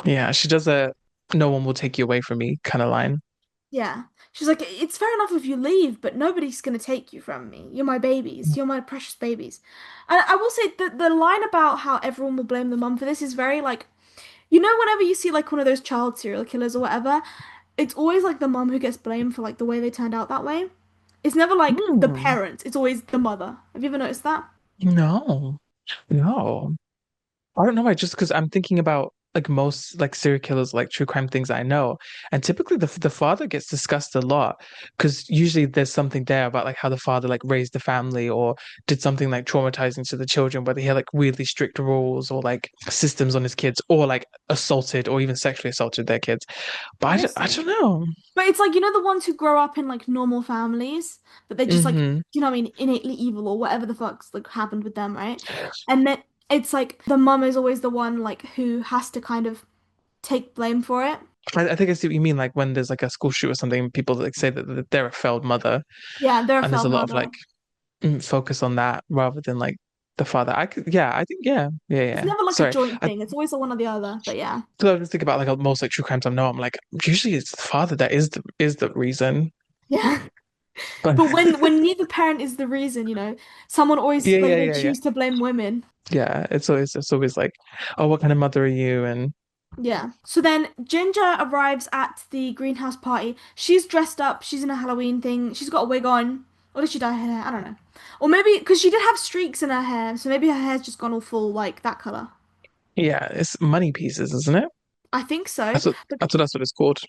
Yeah, she does a no one will take you away from me kind of line. Yeah. She's like, "It's fair enough if you leave, but nobody's gonna take you from me. You're my babies. You're my precious babies." And I will say that the line about how everyone will blame the mum for this is very like, whenever you see like one of those child serial killers or whatever, it's always like the mum who gets blamed for like the way they turned out that way. It's never like the Hmm. parent, it's always the mother. Have you ever noticed that? No, no. I don't know why, just because I'm thinking about like most like serial killers, like true crime things I know, and typically the father gets discussed a lot because usually there's something there about like how the father like raised the family or did something like traumatizing to the children, whether he had like really strict rules or like systems on his kids, or like assaulted or even sexually assaulted their kids. But I Also. don't know. But it's like, the ones who grow up in like normal families, but they're just like, Hmm. what I mean, innately evil or whatever the fuck's like happened with them, right? And then it's like the mum is always the one like who has to kind of take blame for it. I think I see what you mean. Like when there's like a school shoot or something, people like say that they're a failed mother, Yeah, they're a and there's a failed lot of like mother. focus on that rather than like the father. I could, yeah, I think, yeah, yeah, It's yeah. never like a Sorry, joint I thing. It's always the one or the other. But yeah. so I just think about like most like true crimes I know. I'm like, usually it's the father that is the reason. Yeah. But But when neither parent is the reason, someone always yeah, like yeah, they yeah, yeah, choose to blame women. yeah. It's always like, oh, what kind of mother are you? And Yeah. So then Ginger arrives at the greenhouse party. She's dressed up. She's in a Halloween thing. She's got a wig on. Or did she dye her hair? I don't know. Or maybe because she did have streaks in her hair, so maybe her hair's just gone all full like that color. yeah, it's money pieces, isn't it? I think so. That's what But that's what it's called.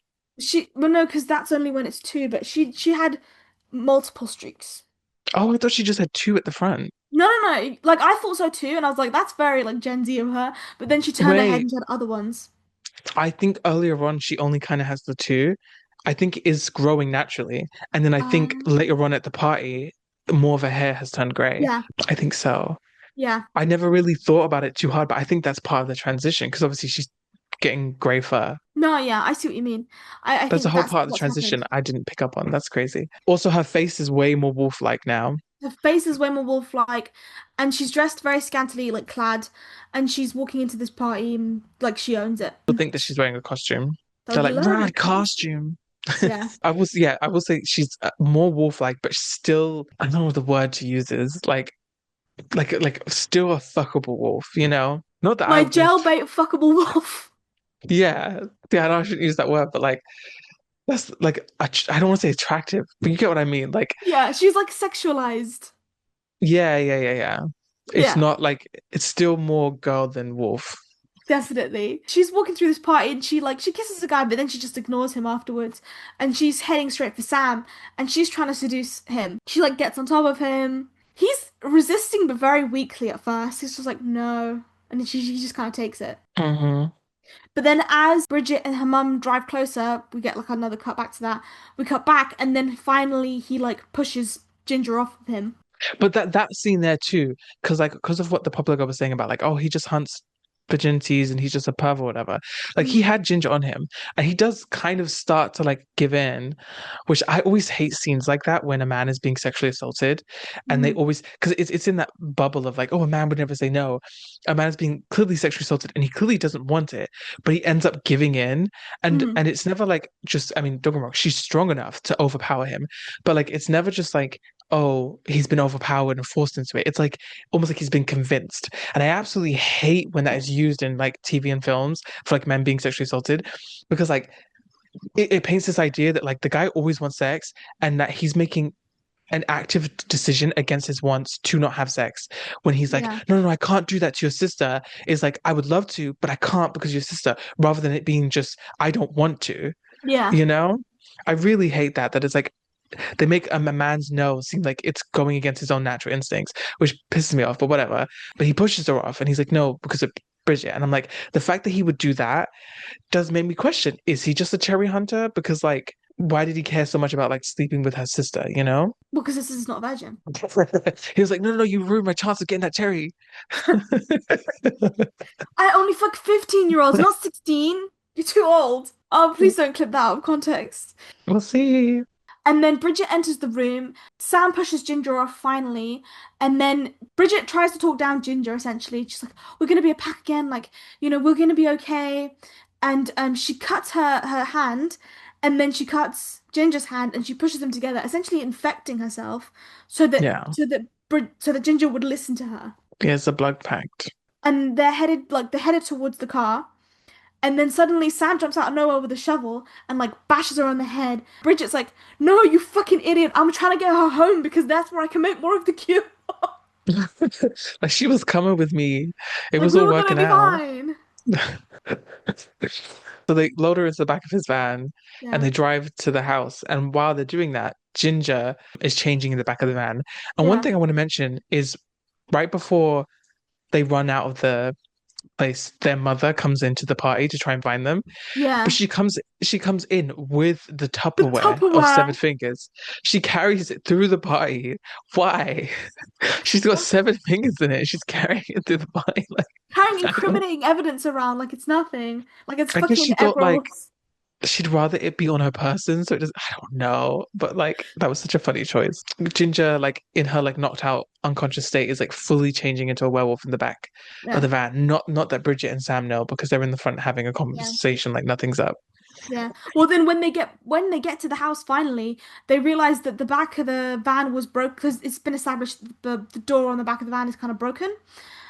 well, no, because that's only when it's two. But she had multiple streaks. Oh, I thought she just had two at the front. No, no, no. Like I thought so too, and I was like, that's very like Gen Z of her. But then she turned her head Wait, and she had other ones. I think earlier on she only kind of has the two. I think is growing naturally, and then I think Um, later on at the party, more of her hair has turned grey. yeah, I think so. yeah. I never really thought about it too hard, but I think that's part of the transition because obviously she's getting grey fur. No, yeah, I see what you mean. I That's a think whole that's part of the what's transition happened. I didn't pick up on. That's crazy. Also, her face is way more wolf-like now. Her face is way more wolf-like, and she's dressed very scantily, like clad, and she's walking into this party like she owns it. People think that she's wearing a costume. So They're you like, learn rad it, costume. costume. Yeah. I will say she's more wolf-like, but still, I don't know what the word to use is. Like still a fuckable wolf, you know? Not that I My would. jailbait fuckable wolf. Yeah. Yeah, I know I shouldn't use that word, but like that's like I don't want to say attractive, but you get what I mean. Like, Yeah, she's like sexualized. yeah, yeah, yeah, yeah. It's Yeah, not like it's still more girl than wolf. definitely. She's walking through this party and she kisses the guy, but then she just ignores him afterwards. And she's heading straight for Sam, and she's trying to seduce him. She like gets on top of him. He's resisting, but very weakly at first. He's just like, no. And then she just kind of takes it. Hmm. But then as Bridget and her mum drive closer, we get like another cut back to that. We cut back and then finally he like pushes Ginger off of him. But that scene there too, because of what the public was saying about like, oh, he just hunts virginities and he's just a perv or whatever. Like he Mm, had Ginger on him, and he does kind of start to like give in, which I always hate scenes like that when a man is being sexually assaulted, and they mm, always because it's in that bubble of like, oh, a man would never say no. A man is being clearly sexually assaulted, and he clearly doesn't want it, but he ends up giving in, and mm. and it's never like just. I mean, don't get me wrong, she's strong enough to overpower him, but like it's never just like. Oh, he's been overpowered and forced into it. It's like almost like he's been convinced. And I absolutely hate when that is used in like TV and films for like men being sexually assaulted because like it paints this idea that like the guy always wants sex and that he's making an active decision against his wants to not have sex when he's like Yeah. no no no I can't do that to your sister is like I would love to but I can't because your sister rather than it being just I don't want to, Yeah. you know. I really hate that it's like they make a man's no seem like it's going against his own natural instincts, which pisses me off, but whatever. But he pushes her off and he's like, no, because of Bridget. And I'm like, the fact that he would do that does make me question, is he just a cherry hunter? Because like, why did he care so much about like sleeping with her sister, you know? Because this is not a virgin. He was like, no, no, no, you ruined my chance of getting that cherry. I only fuck 15-year-olds, not 16. You're too old. Oh, please don't clip that out of context. We'll see. And then Bridget enters the room. Sam pushes Ginger off finally. And then Bridget tries to talk down Ginger essentially. She's like, we're gonna be a pack again, like, we're gonna be okay. And she cuts her hand, and then she cuts Ginger's hand and she pushes them together, essentially infecting herself so that Yeah. Ginger would listen to her. Yeah, it's a blood pact. And they're headed towards the car. And then suddenly Sam jumps out of nowhere with a shovel and like bashes her on the head. Bridget's like, "No, you fucking idiot. I'm trying to get her home because that's where I can make more of the cure." Like she was coming with me. It Like was we all were gonna working be out. fine. So they load her into the back of his van and Yeah. they drive to the house. And while they're doing that, Ginger is changing in the back of the van. And one Yeah. thing I want to mention is right before they run out of the place, their mother comes into the party to try and find them. But Yeah. she comes in with the The Tupperware of severed Tupperware. fingers. She carries it through the party. Why? She's got seven fingers in it. She's carrying it through the party. Like Carrying I don't. incriminating evidence around like it's nothing. Like it's I guess fucking she egg thought like rolls. she'd rather it be on her person, so it just I don't know. But like that was such a funny choice. Ginger, like in her like knocked out unconscious state, is like fully changing into a werewolf in the back of Yeah. the van. Not that Bridget and Sam know because they're in the front having a Yeah. conversation like nothing's up. Yeah. Well, then when they get to the house finally, they realize that the back of the van was broke because it's been established that the door on the back of the van is kind of broken.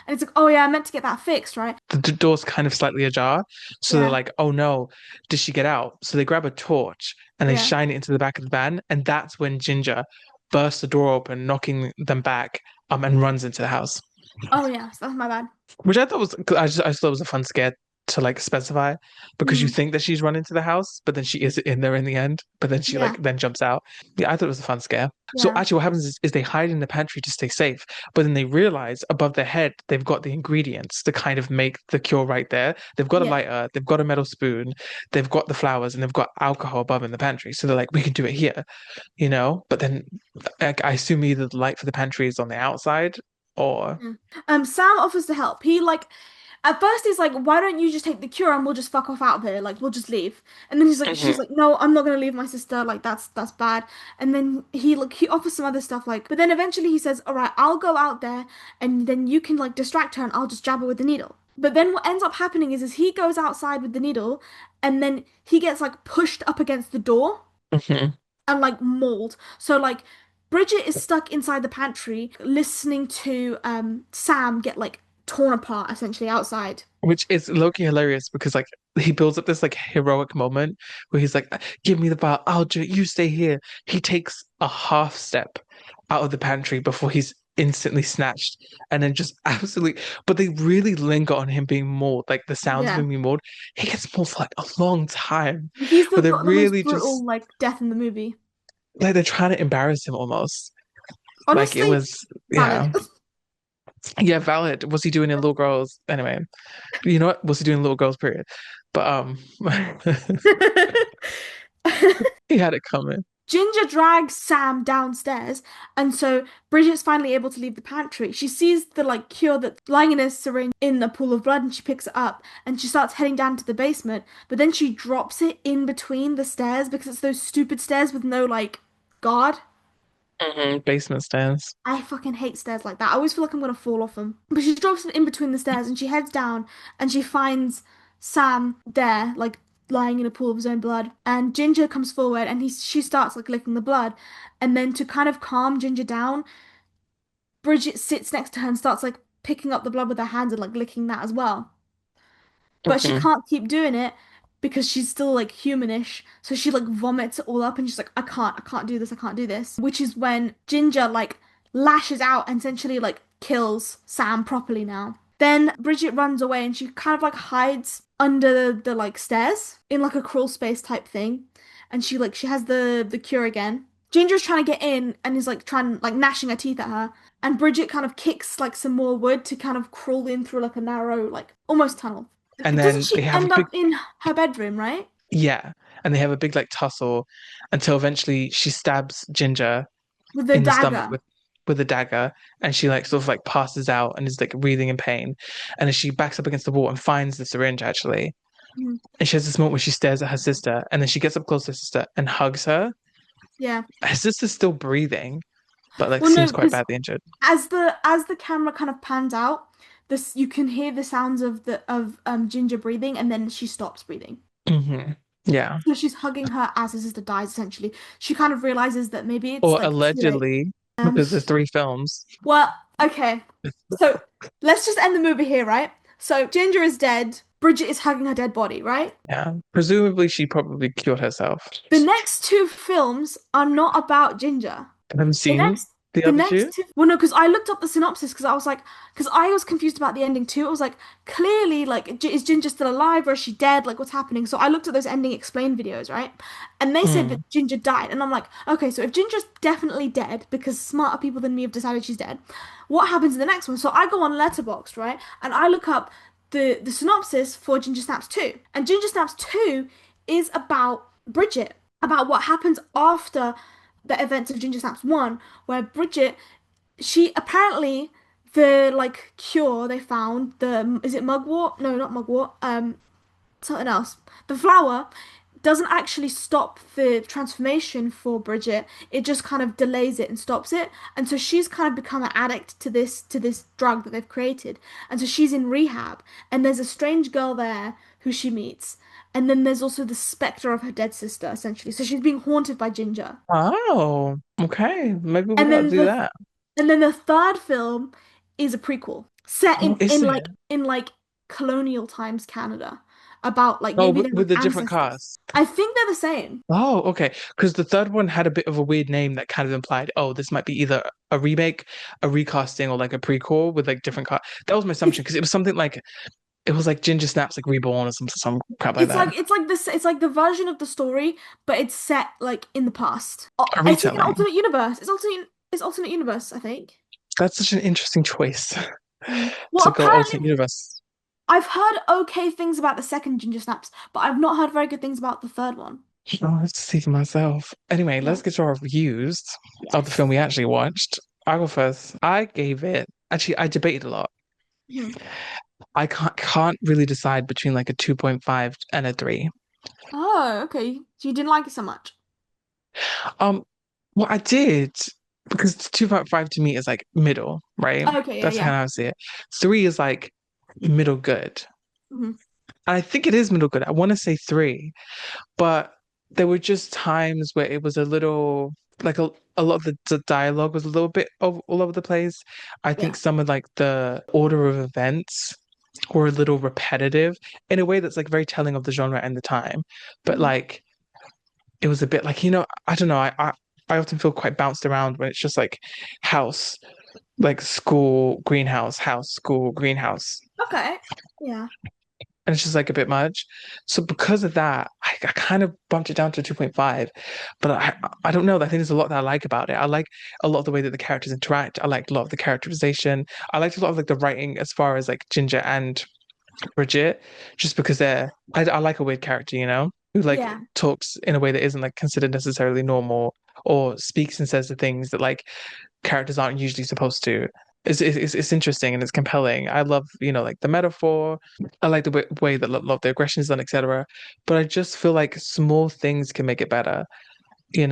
And it's like, oh yeah, I meant to get that fixed, right? The door's kind of slightly ajar. So they're Yeah. like, oh no, did she get out? So they grab a torch and they Yeah. shine it into the back of the van. And that's when Ginger bursts the door open, knocking them back, and runs into the house. Oh yeah, so that's my bad. Which I thought was, I just thought it was a fun scare to like specify because you Mm, think that she's run into the house, but then she is in there in the end. But then she yeah. like then jumps out. Yeah, I thought it was a fun scare. So Yeah. actually, what happens is they hide in the pantry to stay safe, but then they realize above their head they've got the ingredients to kind of make the cure right there. They've got a Yeah. lighter, they've got a metal spoon, they've got the flowers, and they've got alcohol above in the pantry. So they're like, we can do it here, you know. But then I assume either the light for the pantry is on the outside or. Mm. Sam offers to help. He like at first he's like, why don't you just take the cure and we'll just fuck off out of here, like we'll just leave. And then she's Mhm. like, no, I'm not gonna leave my sister, like that's bad. And then he offers some other stuff like, but then eventually he says, all right, I'll go out there and then you can like distract her and I'll just jab her with the needle. But then what ends up happening is he goes outside with the needle and then he gets like pushed up against the door Mhm. and like mauled. So like Bridget is stuck inside the pantry listening to Sam get like torn apart essentially outside. Which is low-key hilarious because like he builds up this like heroic moment where he's like, "Give me the bar, I'll do it. You stay here." He takes a half step out of the pantry before he's instantly snatched, and then just absolutely. But they really linger on him being mauled, like the sounds of Yeah. him being mauled. He gets mauled for like a long time, He's but the, they're got the most really brutal just like death in the movie. like they're trying to embarrass him almost. Like it Honestly, was, valid. yeah, yeah, valid. Was he doing in little girls? Anyway, you know what? Was he doing little girls? Period. But he had it coming. Ginger drags Sam downstairs, and so Bridget's finally able to leave the pantry. She sees the like cure that's lying in a syringe in a pool of blood, and she picks it up and she starts heading down to the basement. But then she drops it in between the stairs because it's those stupid stairs with no like guard. Basement stairs. I fucking hate stairs like that. I always feel like I'm gonna fall off them. But she drops it in between the stairs and she heads down and she finds Sam there, like lying in a pool of his own blood. And Ginger comes forward and she starts like licking the blood. And then to kind of calm Ginger down, Bridget sits next to her and starts like picking up the blood with her hands and like licking that as well. But she Mhm. can't keep doing it because she's still like humanish. So she like vomits it all up and she's like, I can't do this, I can't do this. Which is when Ginger like lashes out and essentially like kills Sam properly now. Then Bridget runs away and she kind of like hides under the like stairs in like a crawl space type thing. And she has the cure again. Ginger's trying to get in and is like trying like gnashing her teeth at her. And Bridget kind of kicks like some more wood to kind of crawl in through like a narrow, like almost tunnel. And Doesn't then they she have a end big up in her bedroom, right? yeah, and they have a big like tussle until eventually she stabs Ginger with the in the stomach dagger. with a dagger, and she like sort of like passes out and is like breathing in pain, and then she backs up against the wall and finds the syringe actually, Mhm. and she has this moment where she stares at her sister, and then she gets up close to her sister and hugs her. Yeah. Her sister's still breathing, but like Well, no, seems quite because badly injured. as the camera kind of pans out, this you can hear the sounds of the of Ginger breathing, and then she stops breathing. Yeah. So she's hugging her as her sister dies, essentially. She kind of realizes that maybe it's Or like too late. allegedly, Um, because there's three films. well, okay. So let's just end the movie here, right? So Ginger is dead. Bridget is hugging her dead body, right? Yeah. Presumably she probably killed herself. The next two films are not about Ginger. I haven't The seen next, the the other next two. two, well, no, because I looked up the synopsis because I was like, because I was confused about the ending too. I was like, clearly, like, is Ginger still alive or is she dead? Like, what's happening? So I looked at those ending explain videos, right? And they said Mm. that Ginger died. And I'm like, okay, so if Ginger's definitely dead because smarter people than me have decided she's dead, what happens in the next one? So I go on Letterboxd, right? And I look up the synopsis for Ginger Snaps 2. And Ginger Snaps 2 is about Bridget, about what happens after the events of Ginger Snaps 1, where Bridget, she apparently the like cure they found, the is it mugwort? No, not mugwort. Something else. The flower doesn't actually stop the transformation for Bridget. It just kind of delays it and stops it. And so she's kind of become an addict to this drug that they've created. And so she's in rehab. And there's a strange girl there who she meets. And then there's also the specter of her dead sister, essentially. So she's being haunted by Ginger. Oh, okay. Maybe we And gotta then do the that. and then the third film is a prequel set Oh, is it? in like colonial times Canada about like Oh, maybe their with the different ancestors. cast. I think they're the same. Oh, okay. Because the third one had a bit of a weird name that kind of implied, oh, this might be either a remake, a recasting, or like a prequel with like different cast. That was my It's assumption because it was something like it was like Ginger Snaps like Reborn or some crap like that. it's like this it's like the version of the story, but it's set like in the past. Oh, A I think an retelling. alternate universe. It's alternate universe, I think. That's such an interesting choice Well, to go alternate apparently universe. I've heard okay things about the second Ginger Snaps, but I've not heard very good things about the third one. Oh, let's see for myself. Anyway, Yeah. let's get to our reviews of the film Yes. we actually watched. I go first. I gave it, actually, I debated a lot. Mhm. I can't really decide between like a 2.5 and a 3. Oh, okay. So you didn't like it so much. Um, what I did, because 2.5 to me is like middle, right? Okay, yeah, That's kind yeah. of how I see it. 3 is like middle good. Mhm. And I think it is middle good. I want to say 3, but there were just times where it was a little like a lot of the dialogue was a little bit all over the place. I think Yeah. some of like the order of events were a little repetitive in a way that's like very telling of the genre and the time. But Mhm. like it was a bit like, I don't know, I often feel quite bounced around when it's just like house, like school, greenhouse, house, school, greenhouse. Okay. Yeah. And it's just like a bit much. So because of that, I kind of bumped it down to 2.5. But I don't know. I think there's a lot that I like about it. I like a lot of the way that the characters interact. I liked a lot of the characterization. I liked a lot of like the writing as far as like Ginger and Bridget, just because I like a weird character, who like Yeah. talks in a way that isn't like considered necessarily normal or speaks and says the things that like characters aren't usually supposed to. It's interesting and it's compelling. I love, like the metaphor. I like the way that a lot of the aggression is done, etc. But I just feel like small things can make it better. Like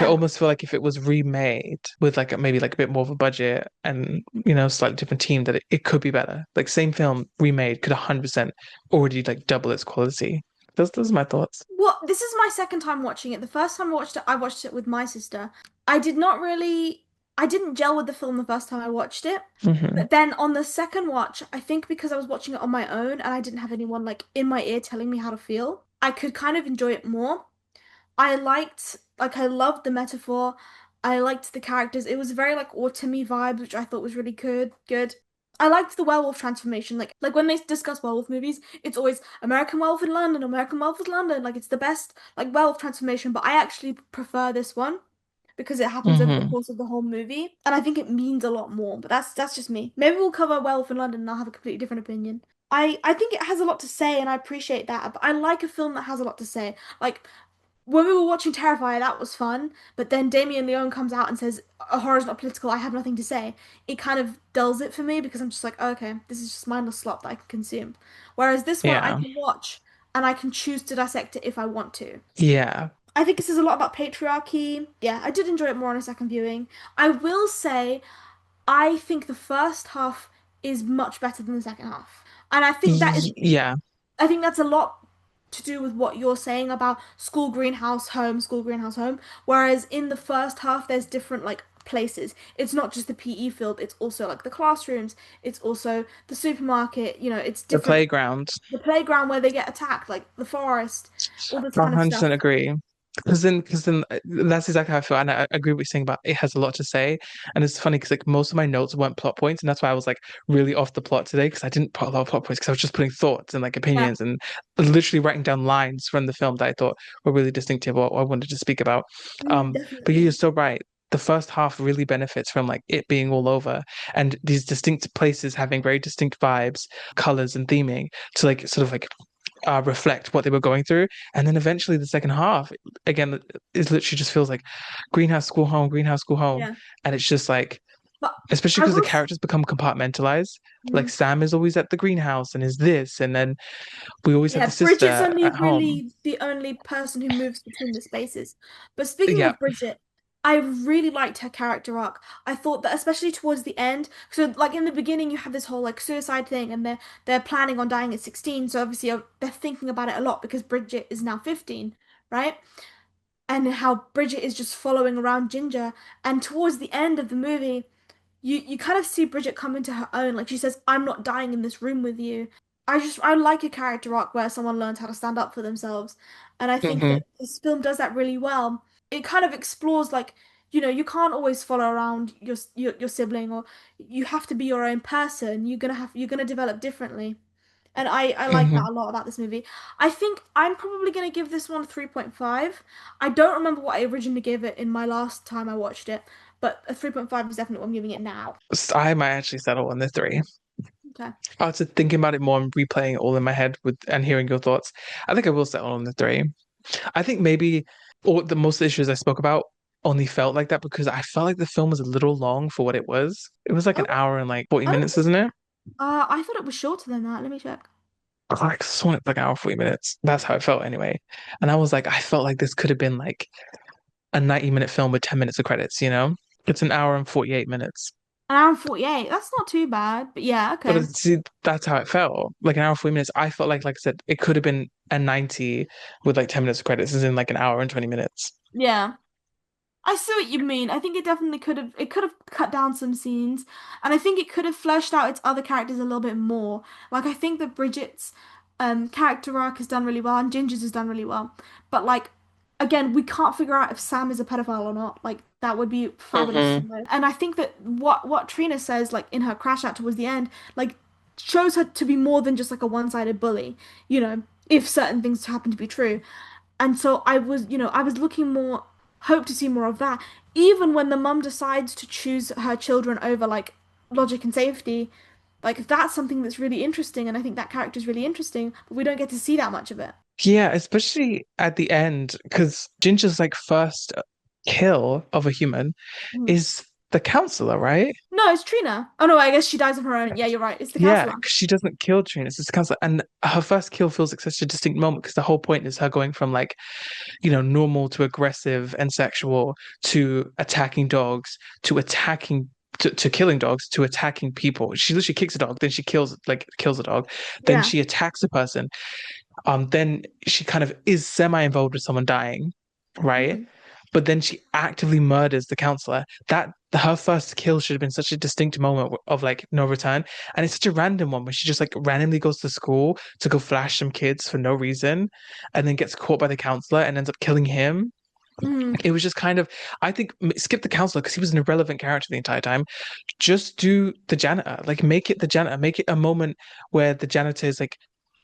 I Yeah. almost feel like if it was remade with like maybe like a bit more of a budget and slightly different team, that it could be better. Like same film remade could 100% already like double its quality. Those are my thoughts. Well, this is my second time watching it. The first time I watched it with my sister. I did not really, I didn't gel with the film the first time I watched it. Hmm. But then on the second watch, I think because I was watching it on my own and I didn't have anyone like in my ear telling me how to feel, I could kind of enjoy it more. I loved the metaphor. I liked the characters. It was very like autumny vibes, which I thought was really good. Good. I liked the werewolf transformation. Like when they discuss werewolf movies, it's always American Werewolf in London, American Werewolf in London. Like it's the best like werewolf transformation, but I actually prefer this one because it happens over the Hmm. course of the whole movie, and I think it means a lot more. But that's just me. Maybe we'll cover Werewolf in London and I'll have a completely different opinion. I think it has a lot to say and I appreciate that, but I like a film that has a lot to say. Like when we were watching Terrifier, that was fun. But then Damien Leone comes out and says, "A horror's not political. I have nothing to say." It kind of dulls it for me because I'm just like, oh, okay, this is just mindless slop that I can consume. Whereas this one, I Yeah. can watch and I can choose to dissect it if I want to. Yeah. I think this is a lot about patriarchy. Yeah, I did enjoy it more on a second viewing. I will say, I think the first half is much better than the second half. And Yeah. I think that's a lot to do with what you're saying about school greenhouse home. Whereas in the first half, there's different like places. It's not just the PE field, it's also like the classrooms, it's also the supermarket, it's The different, playground. the playground where they get attacked, like the forest, all this I kind of 100% stuff. agree. Because then that's exactly how I feel. And I agree with what you're saying about it has a lot to say. And it's funny because like most of my notes weren't plot points. And that's why I was like really off the plot today because I didn't put a lot of plot points because I was just putting thoughts and like Yeah, opinions and literally writing down lines from the film that I thought were really distinctive or I wanted to speak about. But yeah, you're definitely. so right. The first half really benefits from like it being all over and these distinct places having very distinct vibes, colors, and theming to like sort of like reflect what they were going through. And then eventually the second half, again, it literally just feels like greenhouse, school, home, greenhouse, school, home. Yeah. And it's just like, But especially I because the was characters become compartmentalized. Like mm, Sam is always at the greenhouse and is this, and then we always have yeah, the Bridget's sister only at home. really the only person who moves between the spaces. But speaking Yeah, of Bridget, I really liked her character arc. I thought that especially towards the end, so like in the beginning you have this whole like suicide thing and they're planning on dying at 16, so obviously they're thinking about it a lot because Bridget is now 15, right? And how Bridget is just following around Ginger, and towards the end of the movie you kind of see Bridget come into her own. Like she says, "I'm not dying in this room with you." I like a character arc where someone learns how to stand up for themselves, and I think hmm that this film does that really well. It kind of explores like, you can't always follow around your sibling, or you have to be your own person. You're gonna develop differently. And I like hmm that a lot about this movie. I think I'm probably going to give this one 3.5. I don't remember what I originally gave it in my last time I watched it, but a 3.5 is definitely what I'm giving it now. I might actually settle on the three. Okay. After thinking about it more and replaying it all in my head with and hearing your thoughts, I think I will settle on the three. I think maybe all the most issues I spoke about only felt like that because I felt like the film was a little long for what it was. It was like an Oh, hour and like 40 I don't minutes, think, isn't it? I thought it was shorter than that. Let me check. I sworn it's like an hour, 40 minutes. That's how it felt anyway. And I was like, I felt like this could have been like a 90-minute film with 10 minutes of credits, you know? It's an hour and 48 minutes. An hour and 48. That's not too bad, but yeah, But okay. see, that's how it felt. Like an hour, 40 minutes. I felt like I said, it could have been a 90 with like 10 minutes of credits, is in like an hour and 20 minutes. Yeah. I see what you mean. I think it could have cut down some scenes, and I think it could have fleshed out its other characters a little bit more. Like I think that Bridget's character arc has done really well and Ginger's has done really well. But like again, we can't figure out if Sam is a pedophile or not. Like that would be fabulous to hmm know. And I think that what Trina says like in her crash out towards the end, like shows her to be more than just like a one-sided bully, if certain things happen to be true. And so I was looking more, hope to see more of that. Even when the mum decides to choose her children over like logic and safety, like that's something that's really interesting, and I think that character is really interesting, but we don't get to see that much of it. Yeah, especially at the end, because Ginger's like first kill of a human Mhm. is the counselor, right? No, it's Trina. Oh no, I guess she dies of her own. Yeah, you're right. It's the Yeah, counselor. 'cause she doesn't kill Trina, it's the counselor. And her first kill feels like such a distinct moment because the whole point is her going from like, normal to aggressive and sexual to attacking dogs to attacking to killing dogs to attacking people. She literally kicks a dog, then she kills a dog, then Yeah. she attacks a person. Then she kind of is semi-involved with someone dying, right? Mhm. But then she actively murders the counselor. That her first kill should have been such a distinct moment of like no return, and it's such a random one where she just like randomly goes to school to go flash some kids for no reason, and then gets caught by the counselor and ends up killing him. Mhm. It was just kind of, I think, skip the counselor because he was an irrelevant character the entire time. Just do the janitor, like make it the janitor, make it a moment where the janitor is like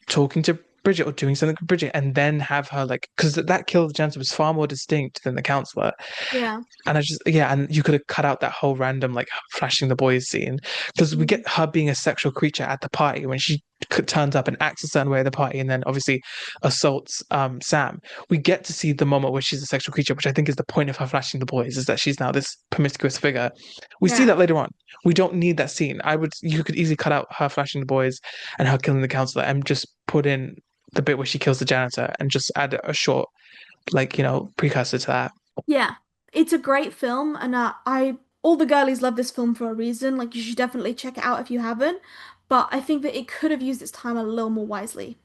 talking to Bridget or doing something with Bridget, and then have her like because that kill of the janitor was far more distinct than the counselor. Yeah. And I just, yeah, and you could have cut out that whole random like flashing the boys scene because we Mm. get her being a sexual creature at the party when she turns up and acts a certain way at the party and then obviously assaults Sam. We get to see the moment where she's a sexual creature, which I think is the point of her flashing the boys, is that she's now this promiscuous figure. We see Yeah. that later on. We don't need that scene. You could easily cut out her flashing the boys and her killing the counselor and just put in the bit where she kills the janitor and just add a short, like, precursor to that. Yeah. It's a great film, and I all the girlies love this film for a reason. Like you should definitely check it out if you haven't. But I think that it could have used its time a little more wisely.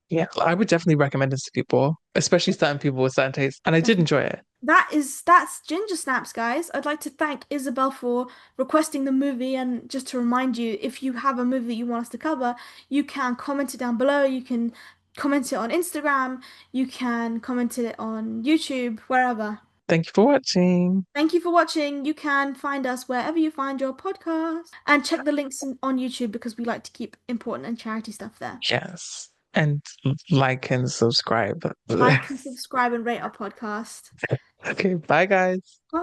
Yeah, I would definitely recommend this to people, especially certain people with certain tastes. And I did enjoy it. That's Ginger Snaps, guys. I'd like to thank Isabel for requesting the movie, and just to remind you, if you have a movie that you want us to cover, you can comment it down below. You can comment it on Instagram. You can comment it on YouTube, wherever. Thank you for watching. Thank you for watching. You can find us wherever you find your podcast, and check the links on YouTube because we like to keep important and charity stuff there. Yes. And like and subscribe. Like and subscribe and rate our podcast. Okay, bye guys. Bye.